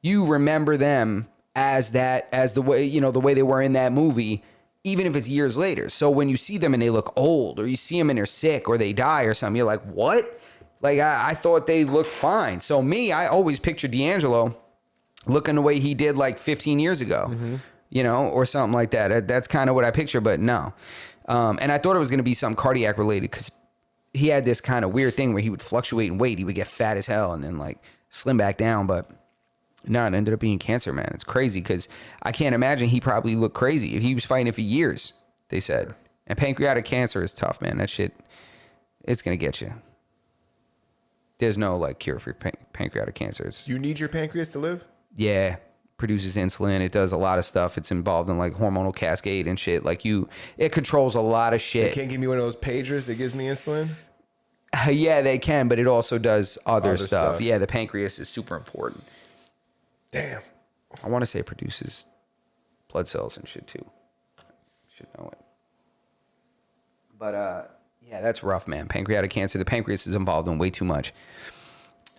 you remember them as the way they were in that movie, even if it's years later. So when you see them and they look old, or you see them and they're sick or they die or something, you're like, what? Like I thought they looked fine. So I always picture D'Angelo looking the way he did like 15 years ago, or something like that. That's kind of what I picture, but no. And I thought it was going to be something cardiac related because he had this kind of weird thing where he would fluctuate in weight. He would get fat as hell and then like slim back down, but no, it ended up being cancer, man. It's crazy because I can't imagine he probably looked crazy. If he was fighting it for years, they said. And pancreatic cancer is tough, man. That shit, it's going to get you. There's no like cure for pancreatic cancer. You need your pancreas to live? Yeah, produces insulin. It does a lot of stuff. It's involved in like hormonal cascade and shit. Like it controls a lot of They shit. can't give me one of those pagers that gives me insulin? Yeah, they can, but it also does other stuff. stuff. Yeah, the pancreas is super important. Damn. I want to say it produces blood cells and shit too. Should know it. But yeah, that's rough, man. Pancreatic cancer. The pancreas is involved in way too much.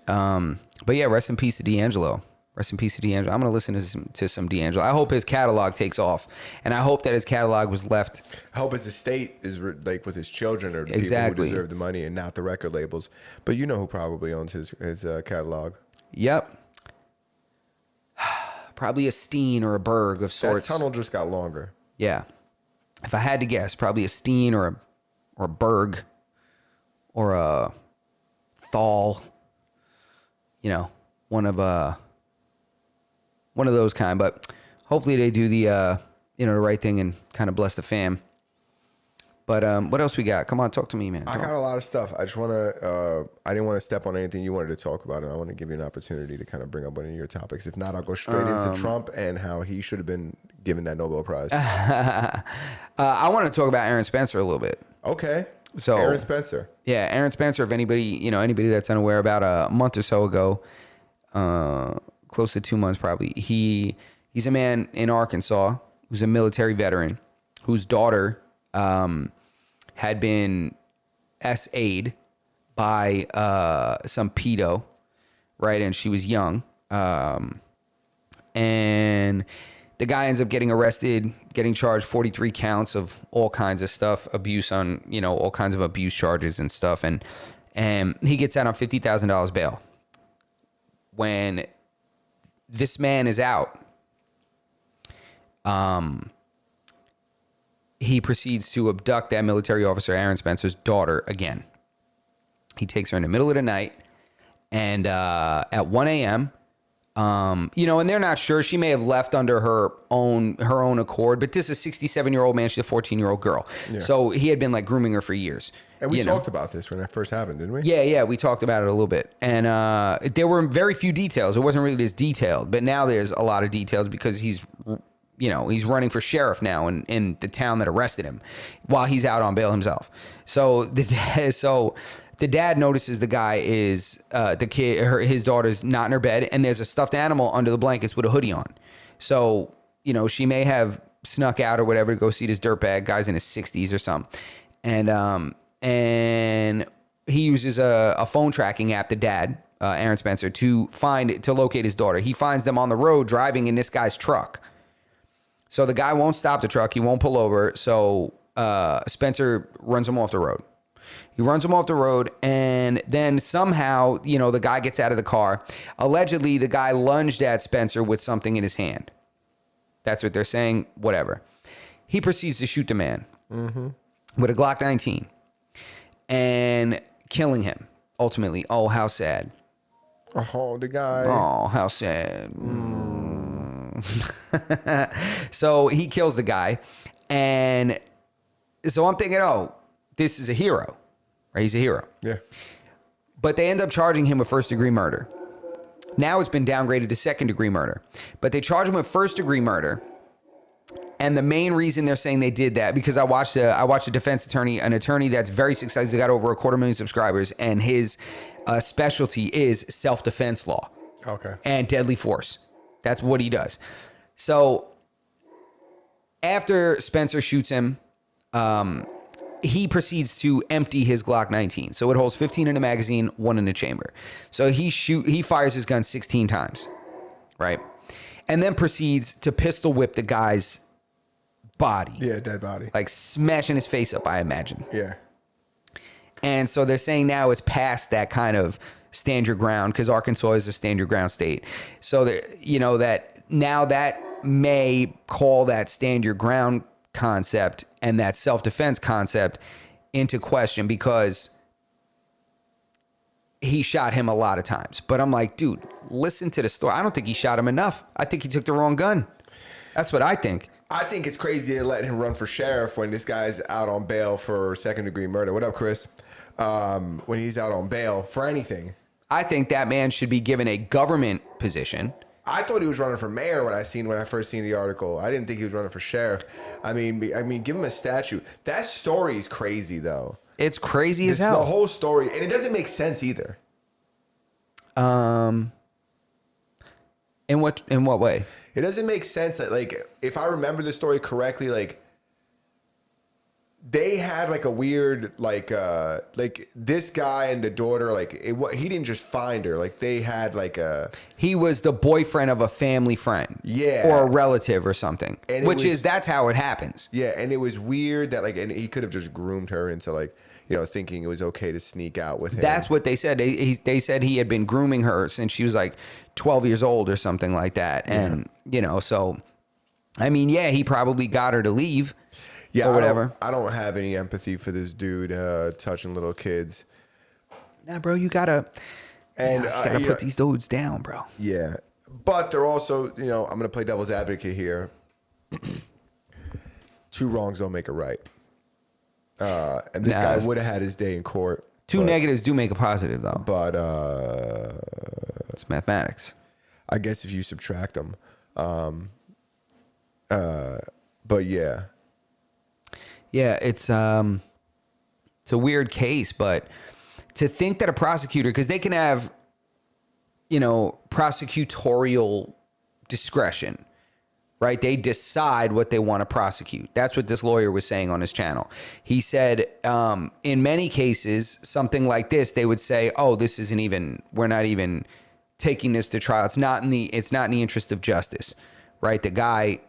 But yeah, rest in peace to D'Angelo. Rest in peace to D'Angelo. I'm gonna listen to some D'Angelo. I hope his catalog takes off, and I hope that his catalog was left. I hope his estate is like with his children or the Exactly. people who deserve the money and not the record labels. But you know who probably owns his catalog? Yep. Probably a Steen or a Berg of That sorts. tunnel just got longer. Yeah. If I had to guess, probably a Steen or a Berg or a Thal. You know, one of those kind. But hopefully they do the the right thing and kind of bless the fam. But what else we got? Come on, talk to me, man. I got a lot of stuff. I just want to, I didn't want to step on anything you wanted to talk about, and I want to give you an opportunity to kind of bring up one of your topics. If not, I'll go straight into Trump and how he should have been given that Nobel Prize. I want to talk about Aaron Spencer a little bit. Okay. So Aaron Spencer. Yeah, Aaron Spencer, if anybody that's unaware, about a month or so ago, close to 2 months probably, he's a man in Arkansas who's a military veteran whose daughter had been SA'd by some pedo, right? And she was young. And the guy ends up getting arrested, getting charged 43 counts of all kinds of stuff, abuse on, all kinds of abuse charges and stuff. And he gets out on $50,000 bail. When this man is out, he proceeds to abduct that military officer, Aaron Spencer's daughter, again. He takes her in the middle of the night, and at 1 a.m., and they're not sure. She may have left under her own accord, but this is a 67-year-old man. She's a 14-year-old girl. Yeah. So he had been like grooming her for years. And we talked about this when that first happened, didn't we? Yeah, we talked about it a little bit. And there were very few details. It wasn't really this detailed, but now there's a lot of details because he's running for sheriff now in the town that arrested him while he's out on bail himself. So the dad notices the guy is his daughter's not in her bed, and there's a stuffed animal under the blankets with a hoodie on. So, she may have snuck out or whatever to go see this dirtbag. Guy's in his 60s or something. And he uses a phone tracking app, the dad, Aaron Spencer, to locate his daughter. He finds them on the road driving in this guy's truck. So the guy won't stop the truck. He won't pull over. So Spencer runs him off the road. He runs him off the road, and then somehow, the guy gets out of the car. Allegedly, the guy lunged at Spencer with something in his hand. That's what they're saying. Whatever. He proceeds to shoot the man with a Glock 19 and killing him, ultimately. Oh, how sad. Oh, the guy. Oh, how sad. So he kills the guy, and so I'm thinking, this is a hero, right? He's a hero. Yeah. But they end up charging him with first-degree murder. Now it's been downgraded to second-degree murder. But they charge him with first-degree murder, and the main reason they're saying they did that, because I watched a defense attorney, an attorney that's very successful, got over 250,000 subscribers, and his specialty is self-defense law. Okay. And deadly force. That's what he does. So after Spencer shoots him, he proceeds to empty his Glock 19. So it holds 15 in the magazine, 1 in the chamber. So he fires his gun 16 times, right? And then proceeds to pistol whip the guy's body. Yeah, dead body. Like smashing his face up, I imagine. Yeah. And so they're saying now it's past that kind of stand your ground, because Arkansas is a stand your ground state. So that now that may call that stand your ground concept and that self-defense concept into question, because he shot him a lot of times. But I'm like, dude, listen to the story. I don't think he shot him enough. I think he took the wrong gun. That's what I think. I think it's crazy to let him run for sheriff when this guy's out on bail for second-degree murder. What up, Chris? When he's out on bail for anything. I think that man should be given a government position I thought he was running for mayor when I first seen the article. I didn't think he was running for sheriff. I mean, give him a statue. That story is crazy, though. It's crazy as The hell. whole story, and it doesn't make sense either. In what way? It doesn't make sense that, like, if I remember the story correctly, like, they had like a weird like this guy and the daughter, like he didn't just find her, like they had like a He was the boyfriend of a family friend. Yeah. Or a relative or something. And That's how it happens. yeah, and it was weird that like, and he could have just groomed her into like, you know, thinking it was okay to sneak out with him. That's what they said. They said he had been grooming her since she was like 12 years old or something like that. And, you know, so, I mean, yeah, he probably got her to leave. Yeah, or whatever. I don't have any empathy for this dude touching little kids. Nah, bro, you gotta And put these dudes down, bro. Yeah, but they're also, you know, I'm gonna play devil's advocate here. Two wrongs don't make a right. And this guy would have had his day in court. Two negatives do make a positive, though. But It's mathematics. I guess if you subtract them. But yeah. Yeah, it's a weird case, but to think that a prosecutor, because they can have, you know, prosecutorial discretion, right? They decide what they want to prosecute. That's what this lawyer was saying on his channel. He said, in many cases, something like this, they would say, "Oh, this isn't even. We're not even taking this to trial. It's not in the interest of justice, right? The guy,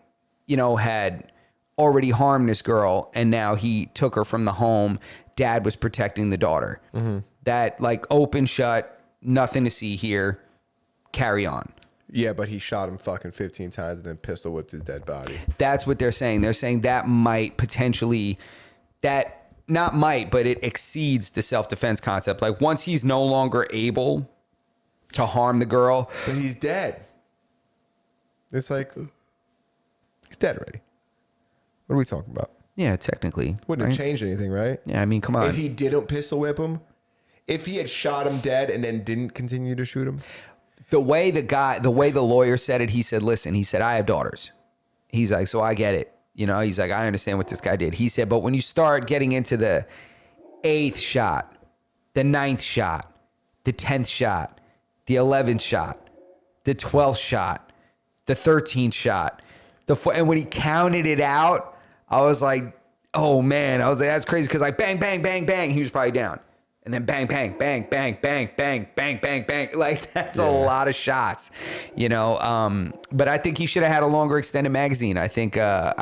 you know, had already harmed this girl, and now he took her from the home. Dad was protecting the daughter. That, like, open shut, nothing to see here. Carry on." Yeah, but he shot him fucking 15 times and then pistol whipped his dead body. That's what they're saying. They're saying that might potentially, not might, but it exceeds the self-defense concept. Like, once he's no longer able to harm the girl. But he's dead. It's like, he's dead already. What are we talking about? Yeah, technically. Wouldn't right? have changed anything, right? Yeah, I mean, come on. If he didn't pistol whip him, if he had shot him dead and then didn't continue to shoot him. The way the lawyer said it, he said, listen, he said, I have daughters. He's like, so I get it. You know, he's like, I understand what this guy did. He said, but when you start getting into the 8th shot, the 9th shot, the 10th shot, the 11th shot, the 12th shot, the 13th shot, and when he counted it out, I was like, oh man, I was like, that's crazy. Cause like bang, bang, bang, bang. He was probably down. And then bang, bang, bang, bang, bang, bang, bang, bang, bang. Like, that's a lot of shots, you know? But I think he should have had a longer extended magazine. I think that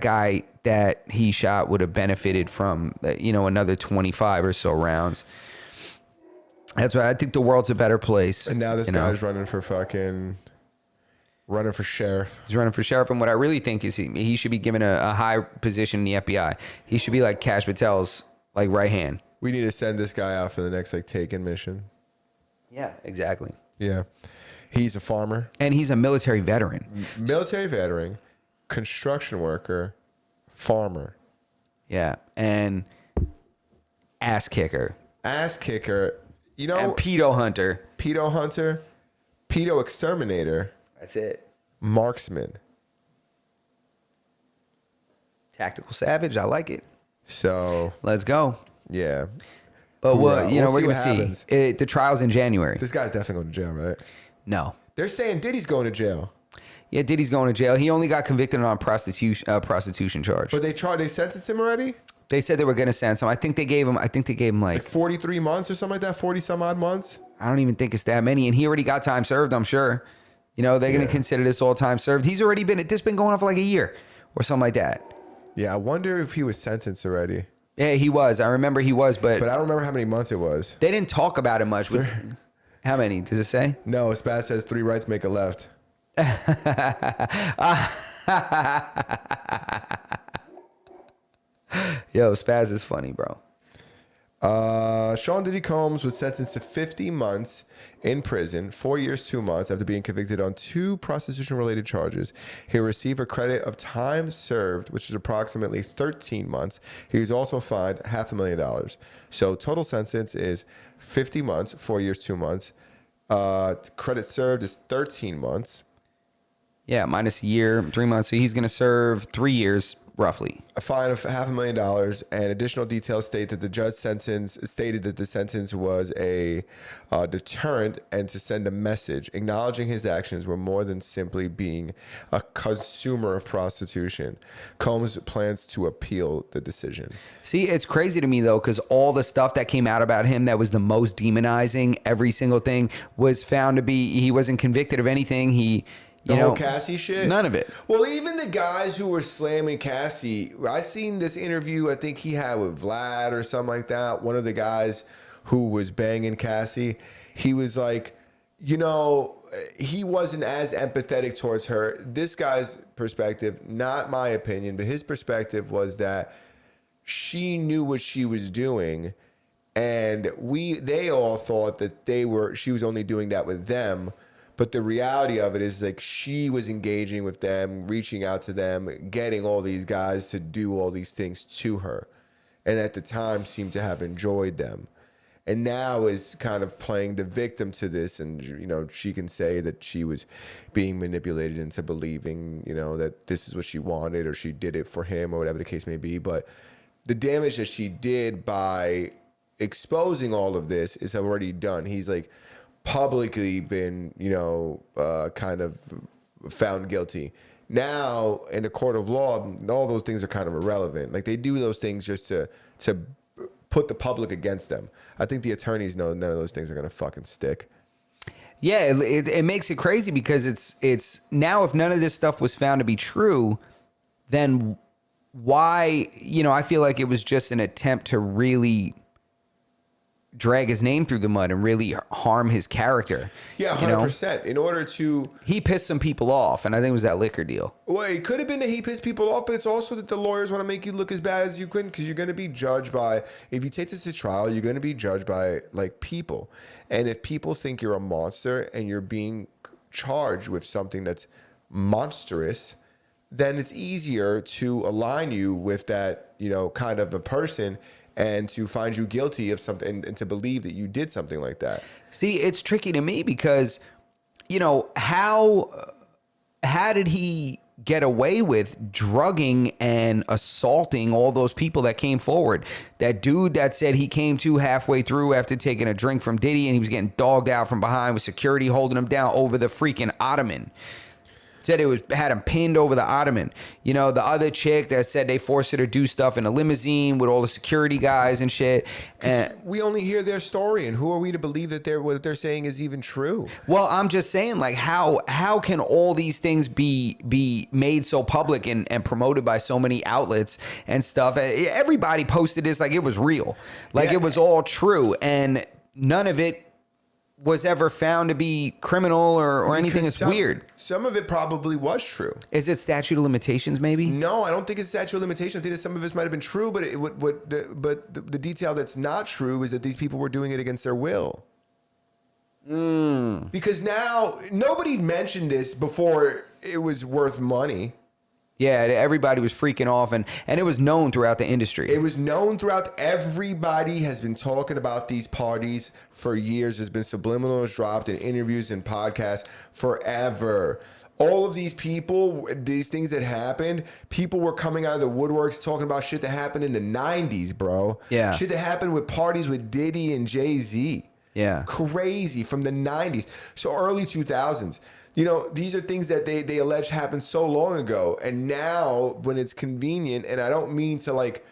guy that he shot would have benefited from, you know, another 25 or so rounds. That's why I think the world's a better place. And now this guy's running for sheriff. He's running for sheriff. And what I really think is he should be given a high position in the FBI. He should be like Kash Patel's, like, right hand. We need to send this guy out for the next, like, Taken mission. Yeah, exactly. Yeah. He's a farmer. And he's a military veteran. Military veteran, construction worker, farmer. Yeah. And ass kicker. Ass kicker. You know, And pedo hunter. pedo hunter, pedo exterminator, That's it. marksman. Tactical savage. I like it. So, Let's go. yeah. But We'll you know, see we're what going to happens. see. The trial's in January. This guy's definitely going to jail, right? No. They're saying Diddy's going to jail. Yeah, Diddy's going to jail. He only got convicted on prostitution charge. But they sentenced him already? They said they were going to sentence him. I think they gave him like, 43 months or something like that? 40 some odd months? I don't even think it's that many. And he already got time served, I'm sure. You know, they're going to consider this all time served. He's already been on for like a year or something like that. Yeah, I wonder if he was sentenced already. Yeah, he was. I remember he was, but I don't remember how many months it was. they didn't talk about it much. How many? Does it say? No, Spaz says 3 rights make a left. Yo, Spaz is funny, bro. Sean Diddy Combs was sentenced to 50 months in prison, 4 years, 2 months, after being convicted on 2 prostitution-related charges. He'll receive a credit of time served, which is approximately 13 months. He was also fined $500,000. So total sentence is 50 months, 4 years, 2 months. Credit served is 13 months. Yeah, minus a year, 3 months. So he's going to serve 3 years roughly. A fine of $500,000, and additional details state that the judge stated that the sentence was a deterrent and to send a message acknowledging his actions were more than simply being a consumer of prostitution. Combs plans to appeal the decision. See, it's crazy to me though, because all the stuff that came out about him that was the most demonizing, every single thing was found to be, he wasn't convicted of anything. The whole Cassie shit? None of it. Well, even the guys who were slamming Cassie, I seen this interview I think he had with Vlad or something like that. One of the guys who was banging Cassie, he was like, you know, he wasn't as empathetic towards her. This guy's perspective, not my opinion, but his perspective was that she knew what she was doing, and they all thought that she was only doing that with them. But the reality of it is like she was engaging with them, reaching out to them, getting all these guys to do all these things to her. And at the time seemed to have enjoyed them. And now is kind of playing the victim to this. And, you know, she can say that she was being manipulated into believing, you know, that this is what she wanted or she did it for him or whatever the case may be. But the damage that she did by exposing all of this is already done. He's like publicly been, you know, kind of found guilty. Now in the court of law, all those things are kind of irrelevant. Like they do those things just to put the public against them. I think the attorneys know none of those things are gonna fucking stick. Yeah, it makes it crazy because it's now if none of this stuff was found to be true, then why, you know, I feel like it was just an attempt to really drag his name through the mud and really harm his character. Yeah, 100%. In order to... He pissed some people off, and I think it was that liquor deal. Well, it could have been that he pissed people off, but it's also that the lawyers want to make you look as bad as you could, because you're going to be judged by... If you take this to trial, you're going to be judged by, like, people. And if people think you're a monster and you're being charged with something that's monstrous, then it's easier to align you with that, you know, kind of a person and to find you guilty of something and to believe that you did something like that. See, it's tricky to me because, you know, how did he get away with drugging and assaulting all those people that came forward? That dude that said he came to halfway through after taking a drink from Diddy and he was getting dogged out from behind with security holding him down over the freaking ottoman. Said had him pinned over the ottoman. You know, the other chick that said they forced her to do stuff in a limousine with all the security guys and shit. And we only hear their story, and who are we to believe that what they're saying is even true? Well, I'm just saying, like, how can all these things be made so public and promoted by so many outlets and stuff? Everybody posted this like it was real, like it was all true, and none of it was ever found to be criminal or anything. It's weird. Some of it probably was true. Is it statute of limitations? Maybe. No, I don't think it's statute of limitations. I think that some of it might have been true, but the detail that's not true is that these people were doing it against their will. Because now nobody mentioned this before it was worth money. Yeah, everybody was freaking off, and it was known throughout the industry. It was known throughout. Everybody has been talking about these parties for years. There's been subliminals dropped in interviews and podcasts forever. All of these people, these things that happened, people were coming out of the woodworks talking about shit that happened in the 90s, bro. Yeah. Shit that happened with parties with Diddy and Jay-Z. Yeah. Crazy, from the 90s. So early 2000s. You know, these are things that they allege happened so long ago. And now when it's convenient, and I don't mean to, like,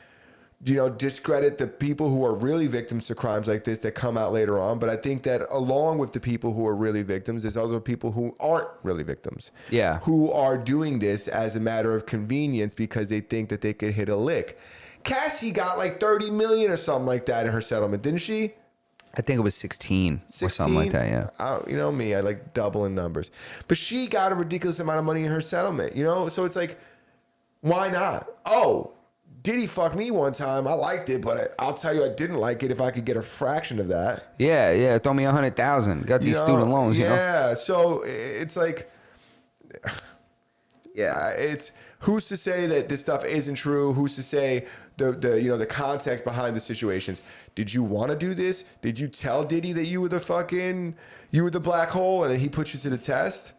you know, discredit the people who are really victims to crimes like this that come out later on. But I think that along with the people who are really victims, there's other people who aren't really victims. Yeah. Who are doing this as a matter of convenience because they think that they could hit a lick. Cassie got like 30 million or something like that in her settlement, didn't she? I think it was 16 or something like that, yeah. You know me, I like doubling numbers. But she got a ridiculous amount of money in her settlement, you know? So it's like, why not? Oh, Diddy fucked me one time. I liked it, but I'll tell you I didn't like it if I could get a fraction of that. Yeah, throw me 100,000. Got these student loans, you know? Yeah, so it's like... Yeah. It's... Who's to say that this stuff isn't true? Who's to say the context behind the situations. Did you want to do this? Did you tell Diddy that you were the black hole and then he put you to the test?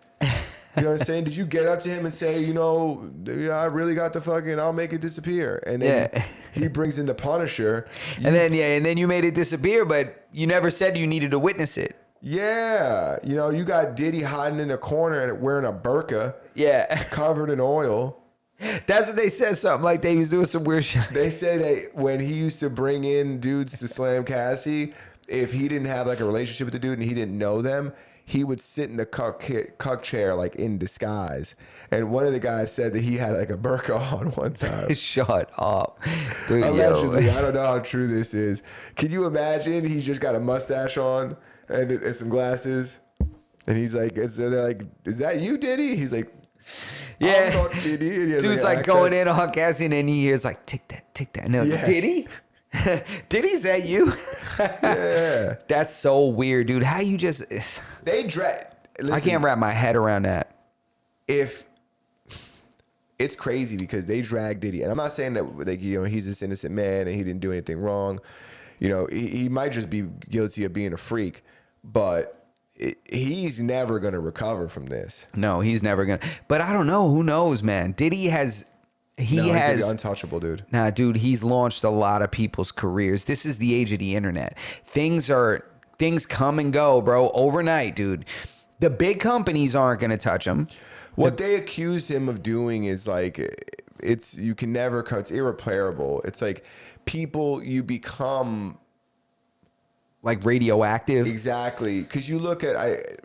You know what I'm saying? Did you get up to him and say, I really got the fucking, I'll make it disappear? And then he brings in the Punisher. And then you made it disappear, but you never said you needed to witness it. Yeah. You got Diddy hiding in a corner and wearing a burqa. Yeah. Covered in oil. That's what they said, something like they was doing some weird shit. They say that when he used to bring in dudes to slam Cassie, if he didn't have like a relationship with the dude and he didn't know them, he would sit in the cuck chair like in disguise. And one of the guys said that he had like a burqa on one time. Shut up. Dude, Allegedly, I don't know how true this is. Can you imagine he's just got a mustache on and some glasses? And he's like, they're like, is that you, Diddy? He's like, yeah. I'm not Diddy. And he has, dude's like like going in on Cassie and then he hears like, take that. And they're like, Yeah. Diddy? Diddy, is that you? Yeah. That's so weird, dude. How you just... They drag. I can't wrap my head around that. If it's crazy because they drag Diddy, and I'm not saying that he's this innocent man and he didn't do anything wrong. He might just be guilty of being a freak, but he's never gonna recover from this. No, he's never gonna. But I don't know. Who knows, man? Diddy has. He's untouchable, dude. Nah, dude, he's launched a lot of people's careers. This is the age of the internet. Things come and go, bro, overnight, dude. The big companies aren't gonna touch him. What they accuse him of doing is like, it's irreparable. It's like people you become. Like radioactive. Exactly. Because you look at,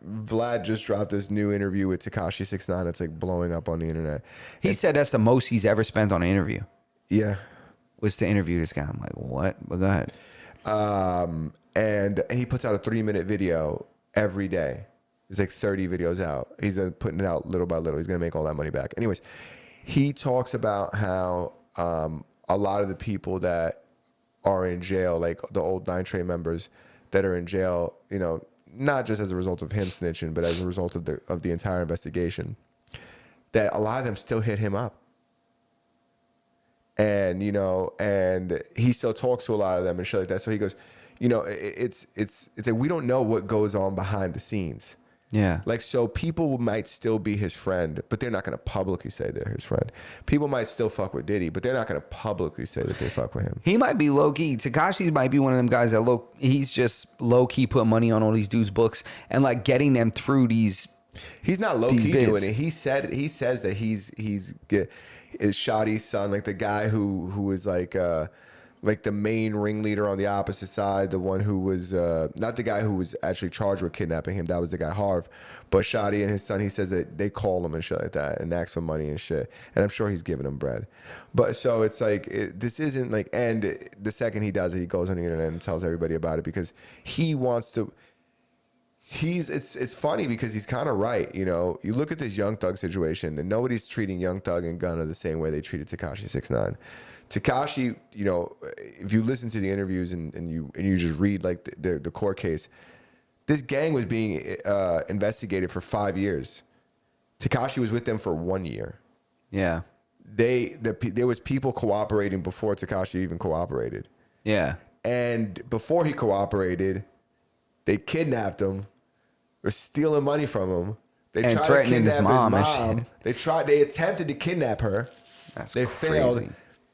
Vlad just dropped this new interview with Tekashi 6ix9ine. It's like blowing up on the internet. He said that's the most he's ever spent on an interview. Yeah. Was to interview this guy. I'm like, what? But go ahead. And he puts out a 3-minute video every day. There's like 30 videos out. He's putting it out little by little. He's going to make all that money back. Anyways, he talks about how a lot of the people that are in jail, like the old 9 Trey members that are in jail, not just as a result of him snitching, but as a result of the entire investigation, that a lot of them still hit him up. And, and he still talks to a lot of them and shit like that. So he goes, it's like, we don't know what goes on behind the scenes. Yeah. Like, so people might still be his friend, but they're not going to publicly say they're his friend. People might still fuck with Diddy, but they're not going to publicly say that they fuck with him. He might be low key. Tekashi might be one of them guys that he's just low key putting money on all these dudes' books and like getting them through these. He's not low key bids. doing it. He says that is Shotty's son, like the guy who is like the main ringleader on the opposite side, the one who was not the guy who was actually charged with kidnapping him. That was the guy Harv. But Shotty and his son, he says that they call him and shit like that and ask for money and shit. And I'm sure he's giving him bread. But so it's like, this isn't like, and the second he does it, he goes on the internet and tells everybody about it because he wants to. It's funny because he's kind of right. You look at this Young Thug situation and nobody's treating Young Thug and Gunna the same way they treated Tekashi 6ix9ine. Tekashi, if you listen to the interviews and you just read like the court case, this gang was being investigated for 5 years. Tekashi was with them for 1 year. Yeah. There was people cooperating before Tekashi even cooperated. Yeah. And before he cooperated, they kidnapped him. They're stealing money from him. They And tried threatening to his kidnap mom and shit. They attempted to kidnap her. That's They crazy. failed.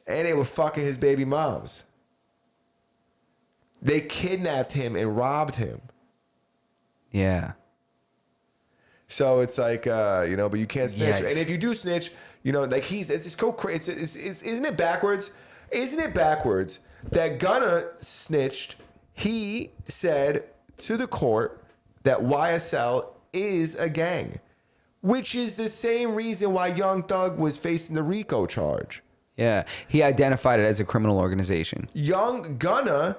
And they were fucking his baby moms. They kidnapped him and robbed him. Yeah. So it's like, but you can't snitch. Yikes. And if you do snitch, like it's so crazy. Isn't it backwards? Isn't it backwards that Gunna snitched? He said to the court that YSL is a gang, which is the same reason why Young Thug was facing the RICO charge. Yeah. He identified it as a criminal organization. Young Gunna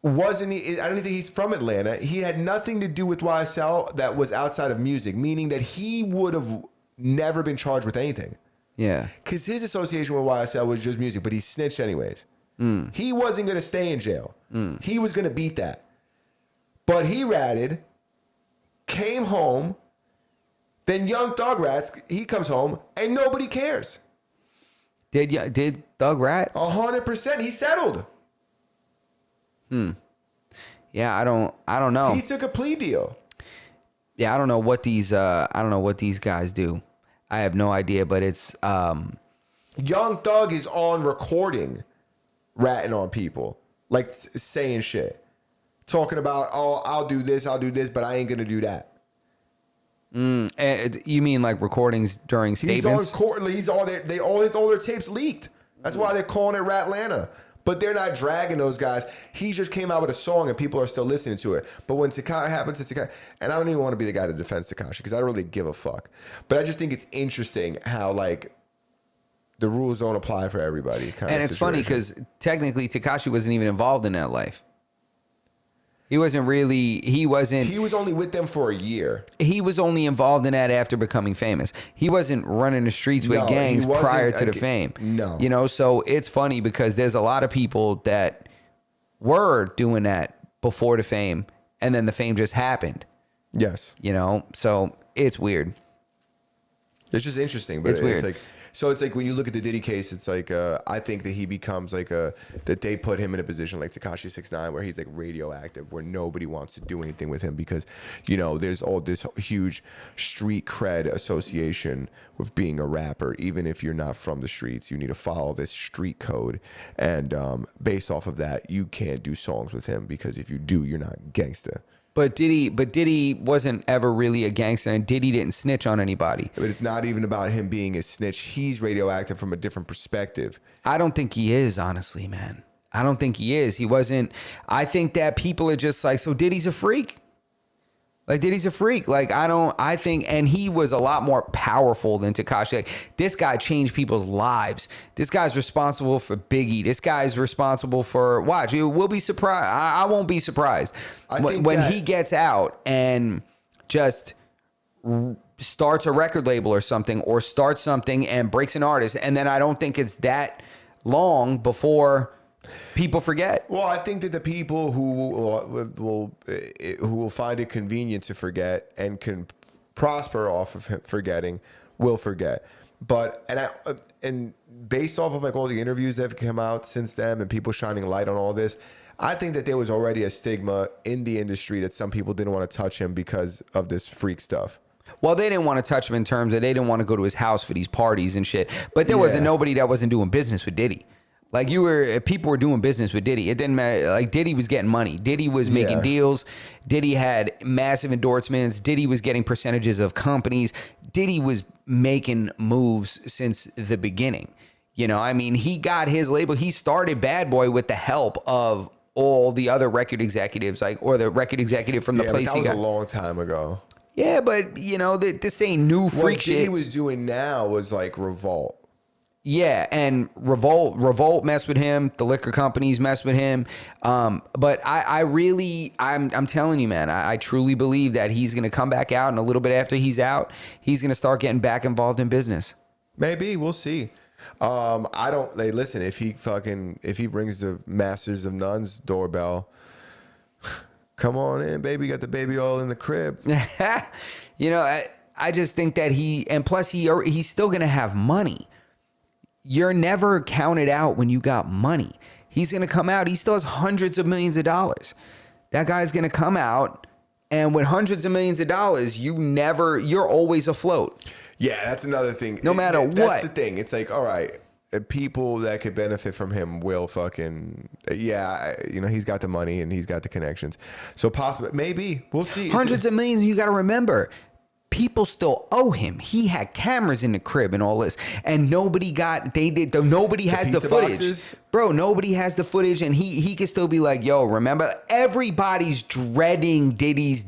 wasn't, I don't think he's from Atlanta. He had nothing to do with YSL that was outside of music, meaning that he would have never been charged with anything. Yeah. Because his association with YSL was just music, but he snitched anyways. He wasn't going to stay in jail. He was going to beat that. But he ratted, came home, then Young Thug rats, he comes home, and nobody cares. Did Thug Rat? 100%. He settled. Yeah, I don't know. He took a plea deal. Yeah, I don't know what these guys do. I have no idea, but it's Young Thug is on recording ratting on people, like saying shit, talking about, oh, I'll do this, but I ain't gonna do that. You mean like recordings during statements? He's on court. He's all their tapes leaked. That's why they're calling it Ratlanta. But they're not dragging those guys. He just came out with a song and people are still listening to it. But when Tekashi happens to Tekashi, and I don't even want to be the guy to defend Tekashi because I don't really give a fuck. But I just think it's interesting how like the rules don't apply for everybody. And it's funny because technically Tekashi wasn't even involved in that life. He was only with them for a year. He was only involved in that after becoming famous. He wasn't running the streets with gangs prior to the fame. No. You know, so it's funny because there's a lot of people that were doing that before the fame and then the fame just happened. Yes. You know, so it's weird. It's just interesting, but it's weird. Like, so it's like when you look at the Diddy case, it's like I think that he becomes like that they put him in a position like Tekashi 6ix9ine where he's like radioactive, where nobody wants to do anything with him because, you know, there's all this huge street cred association with being a rapper. Even if you're not from the streets, you need to follow this street code, and based off of that, you can't do songs with him because if you do, you're not gangsta. But Diddy wasn't ever really a gangster, and Diddy didn't snitch on anybody. But it's not even about him being a snitch. He's radioactive from a different perspective. I don't think he is, honestly, man. I don't think he is. He wasn't. I think that people are just like, so Diddy's a freak. Like, Diddy's a freak. Like, I think, and he was a lot more powerful than Tekashi. Like, this guy changed people's lives. This guy's responsible for Biggie. This guy's responsible for, watch, we'll be surprised. I won't be surprised when he gets out and just starts a record label or something, or starts something and breaks an artist. And then I don't think it's that long before people forget. Well, I think that the people who will find it convenient to forget and can prosper off of forgetting will forget. But and based off of like all the interviews that have come out since then and people shining light on all this, I think that there was already a stigma in the industry that some people didn't want to touch him because of this freak stuff. Well, they didn't want to touch him in terms of they didn't want to go to his house for these parties and shit. But there wasn't nobody that wasn't doing business with Diddy. Like people were doing business with Diddy. It didn't matter. Like Diddy was getting money. Diddy was making deals. Diddy had massive endorsements. Diddy was getting percentages of companies. Diddy was making moves since the beginning. You know, I mean, he got his label. He started Bad Boy with the help of all the other record executives, like, or the record executive from the place but that he got. was a long time ago. Yeah, but you know, this ain't new freak shit. What Diddy was doing now was like Revolt. Yeah, and Revolt messed with him. The liquor companies messed with him. But I'm telling you, man, I truly believe that he's going to come back out, and a little bit after he's out, he's going to start getting back involved in business. Maybe, we'll see. I don't listen. If he rings the Masters of None's doorbell, come on in, baby. Got the baby all in the crib. You know, I just think that he's still going to have money. You're never counted out when you got money. He's going to come out. He still has hundreds of millions of dollars. That guy's going to come out, and with hundreds of millions of dollars, you're always afloat. Yeah, that's another thing. No matter what. That's the thing. It's like, all right, people that could benefit from him will fucking, he's got the money and he's got the connections. So possibly, maybe, we'll see. Hundreds of millions, you got to remember. People still owe him. He had cameras in the crib and all this, and nobody has the footage. Boxes? Bro, nobody has the footage, and he can still be like, yo, remember, everybody's dreading Diddy's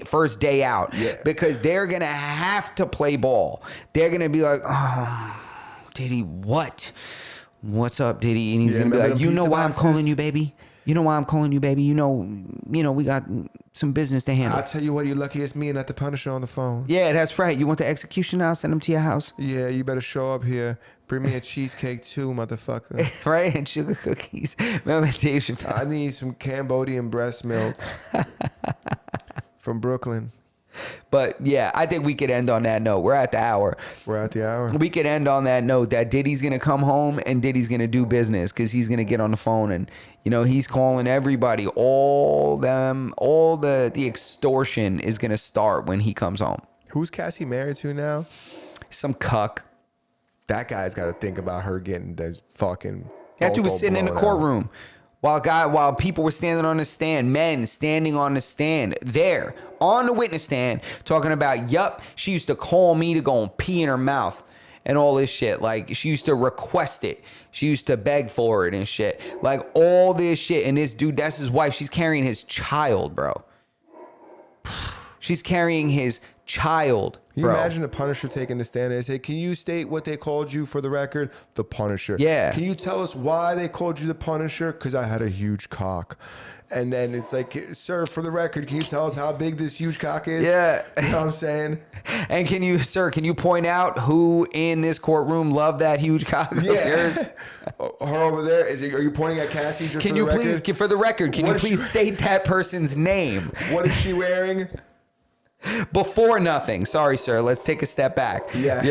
first day out, because they're going to have to play ball. They're going to be like, oh, Diddy, what? What's up, Diddy? And he's going to be like, you know why I'm calling you, baby? You know why I'm calling you, baby? You know, we got some business to handle. I'll tell you what, you're lucky it's me and not the Punisher on the phone. Yeah, that's right. You want the execution? I'll send them to your house. Yeah, you better show up here. Bring me a cheesecake too, motherfucker. Right? And sugar cookies. Remember Dave Chappelle? I need some Cambodian breast milk from Brooklyn. But yeah, I think we could end on that note. We're at the hour. We're at the hour. We could end on that note that Diddy's gonna come home and Diddy's gonna do business because he's gonna get on the phone and he's calling everybody. All the extortion is gonna start when he comes home. Who's Cassie married to now? Some cuck. That guy's got to think about her getting this fucking. That dude was sitting in the blown out. courtroom while people were standing on the stand, men standing on the stand there on the witness stand talking about, yup, she used to call me to go and pee in her mouth and all this shit. Like, she used to request it. She used to beg for it and shit. Like, all this shit. And this dude, that's his wife. She's carrying his child, bro. She's carrying his child, Can you bro. imagine the Punisher taking the stand and say, can you state what they called you for the record? The Punisher. Yeah. Can you tell us why they called you the Punisher? Because I had a huge cock. And then it's like, sir, for the record, can you tell us how big this huge cock is? Yeah. You know what I'm saying? And can you point out who in this courtroom loved that huge cock of yours? Her over there. Are you pointing at Cassie just Can for you the record? please, for the record, can What you is she- please state that person's name? What is she wearing? Before nothing. Sorry, sir. Let's take a step back. Yes.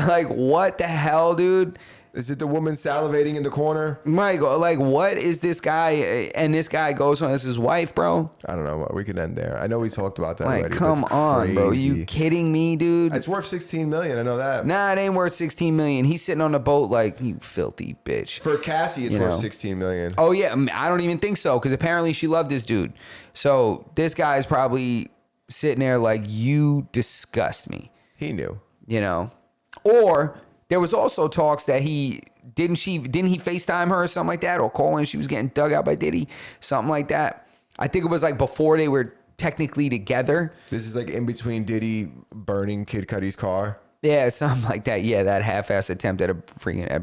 Like, what the hell, dude? Is it the woman salivating in the corner? My God, like, what is this guy? And this guy goes on as his wife, bro. I don't know. We could end there. I know we talked about that Like, already. come but on, bro. crazy. You kidding me, dude? It's worth $16 million. I know that. Nah, it ain't worth $16 million. He's sitting on the boat like, you filthy bitch. For Cassie, it's You worth know. $16 million. Oh yeah, I don't even think so because apparently she loved this dude. So this guy's probably sitting there like, you disgust me, He knew. Or there was also talks that didn't he FaceTime her or something like that, or call in? She was getting dug out by Diddy, something like that. I think it was like before they were technically together. This is like in between Diddy burning Kid Cudi's car. Yeah, something like that. Yeah, that half-ass attempt at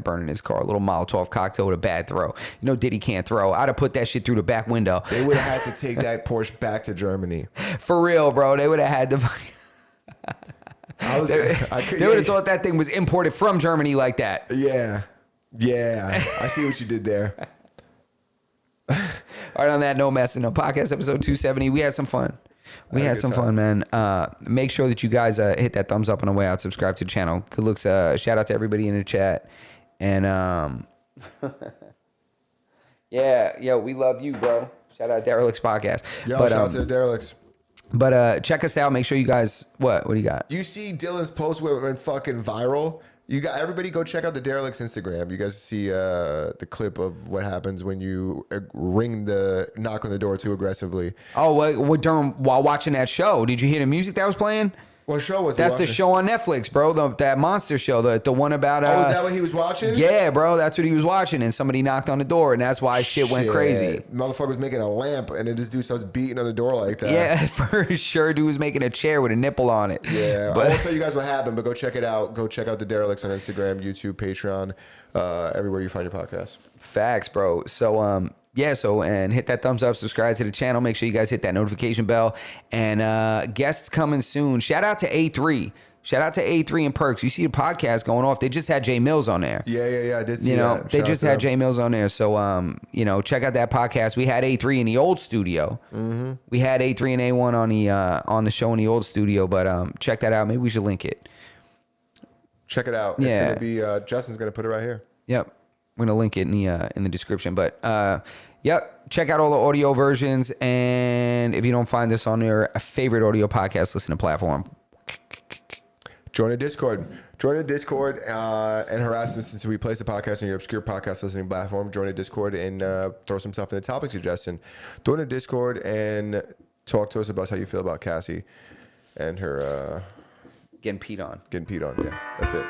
burning his car. A little Molotov cocktail with a bad throw. Diddy can't throw. I'd have put that shit through the back window. They would have had to take that Porsche back to Germany. For real, bro. They would have had to... They would have thought that thing was imported from Germany like that. Yeah. Yeah. I see what you did there. All right, on that note, Messing Up Podcast, episode 270. We had some fun. We had some fun, man. Make sure that you guys hit that thumbs up on the way out. Subscribe to the channel. Good looks. Shout out to everybody in the chat. And yeah, we love you, bro. Shout out Derelicts Podcast. Yo, shout out to the Derelicts. But check us out. Make sure you guys. What do you got? You see Dylan's post went fucking viral. You got everybody go check out the Derelicts Instagram. You guys see the clip of what happens when you knock on the door too aggressively. Oh, while watching that show, did you hear the music that was playing? What show was he That's the watching? show on Netflix, bro. That monster show, the one about. Oh, is that what he was watching? Yeah, bro. That's what he was watching, and somebody knocked on the door, and that's why shit went crazy. Motherfucker was making a lamp, and then this dude starts beating on the door like that. Yeah, for sure. Dude was making a chair with a nipple on it. Yeah, but I won't tell you guys what happened, but go check it out. Go check out the Derelicts on Instagram, YouTube, Patreon, everywhere you find your podcast. facts, bro. So and hit that thumbs up, subscribe to the channel. Make sure you guys hit that notification bell. And guests coming soon. Shout out to A3. Shout out to A3 and Perks. You see the podcast going off. They just had Jay Mills on there. Yeah, I did see that. They Shout just out to had them. Jay Mills on there. So, check out that podcast. We had A3 in the old studio. Mm-hmm. We had A3 and A1 on the show in the old studio, but check that out. Maybe we should link it. Check it out. Yeah. It's gonna be Justin's gonna put it right here. Yep. We're gonna link it in the description. But yep, check out all the audio versions. And if you don't find this on your favorite audio podcast listening platform, Join the Discord. Join the Discord and harass us since we place the podcast on your obscure podcast listening platform. Join the Discord and throw some stuff in the topic suggestion. Join the Discord and talk to us about how you feel about Cassie and her getting peed on. getting peed on. Yeah, that's it.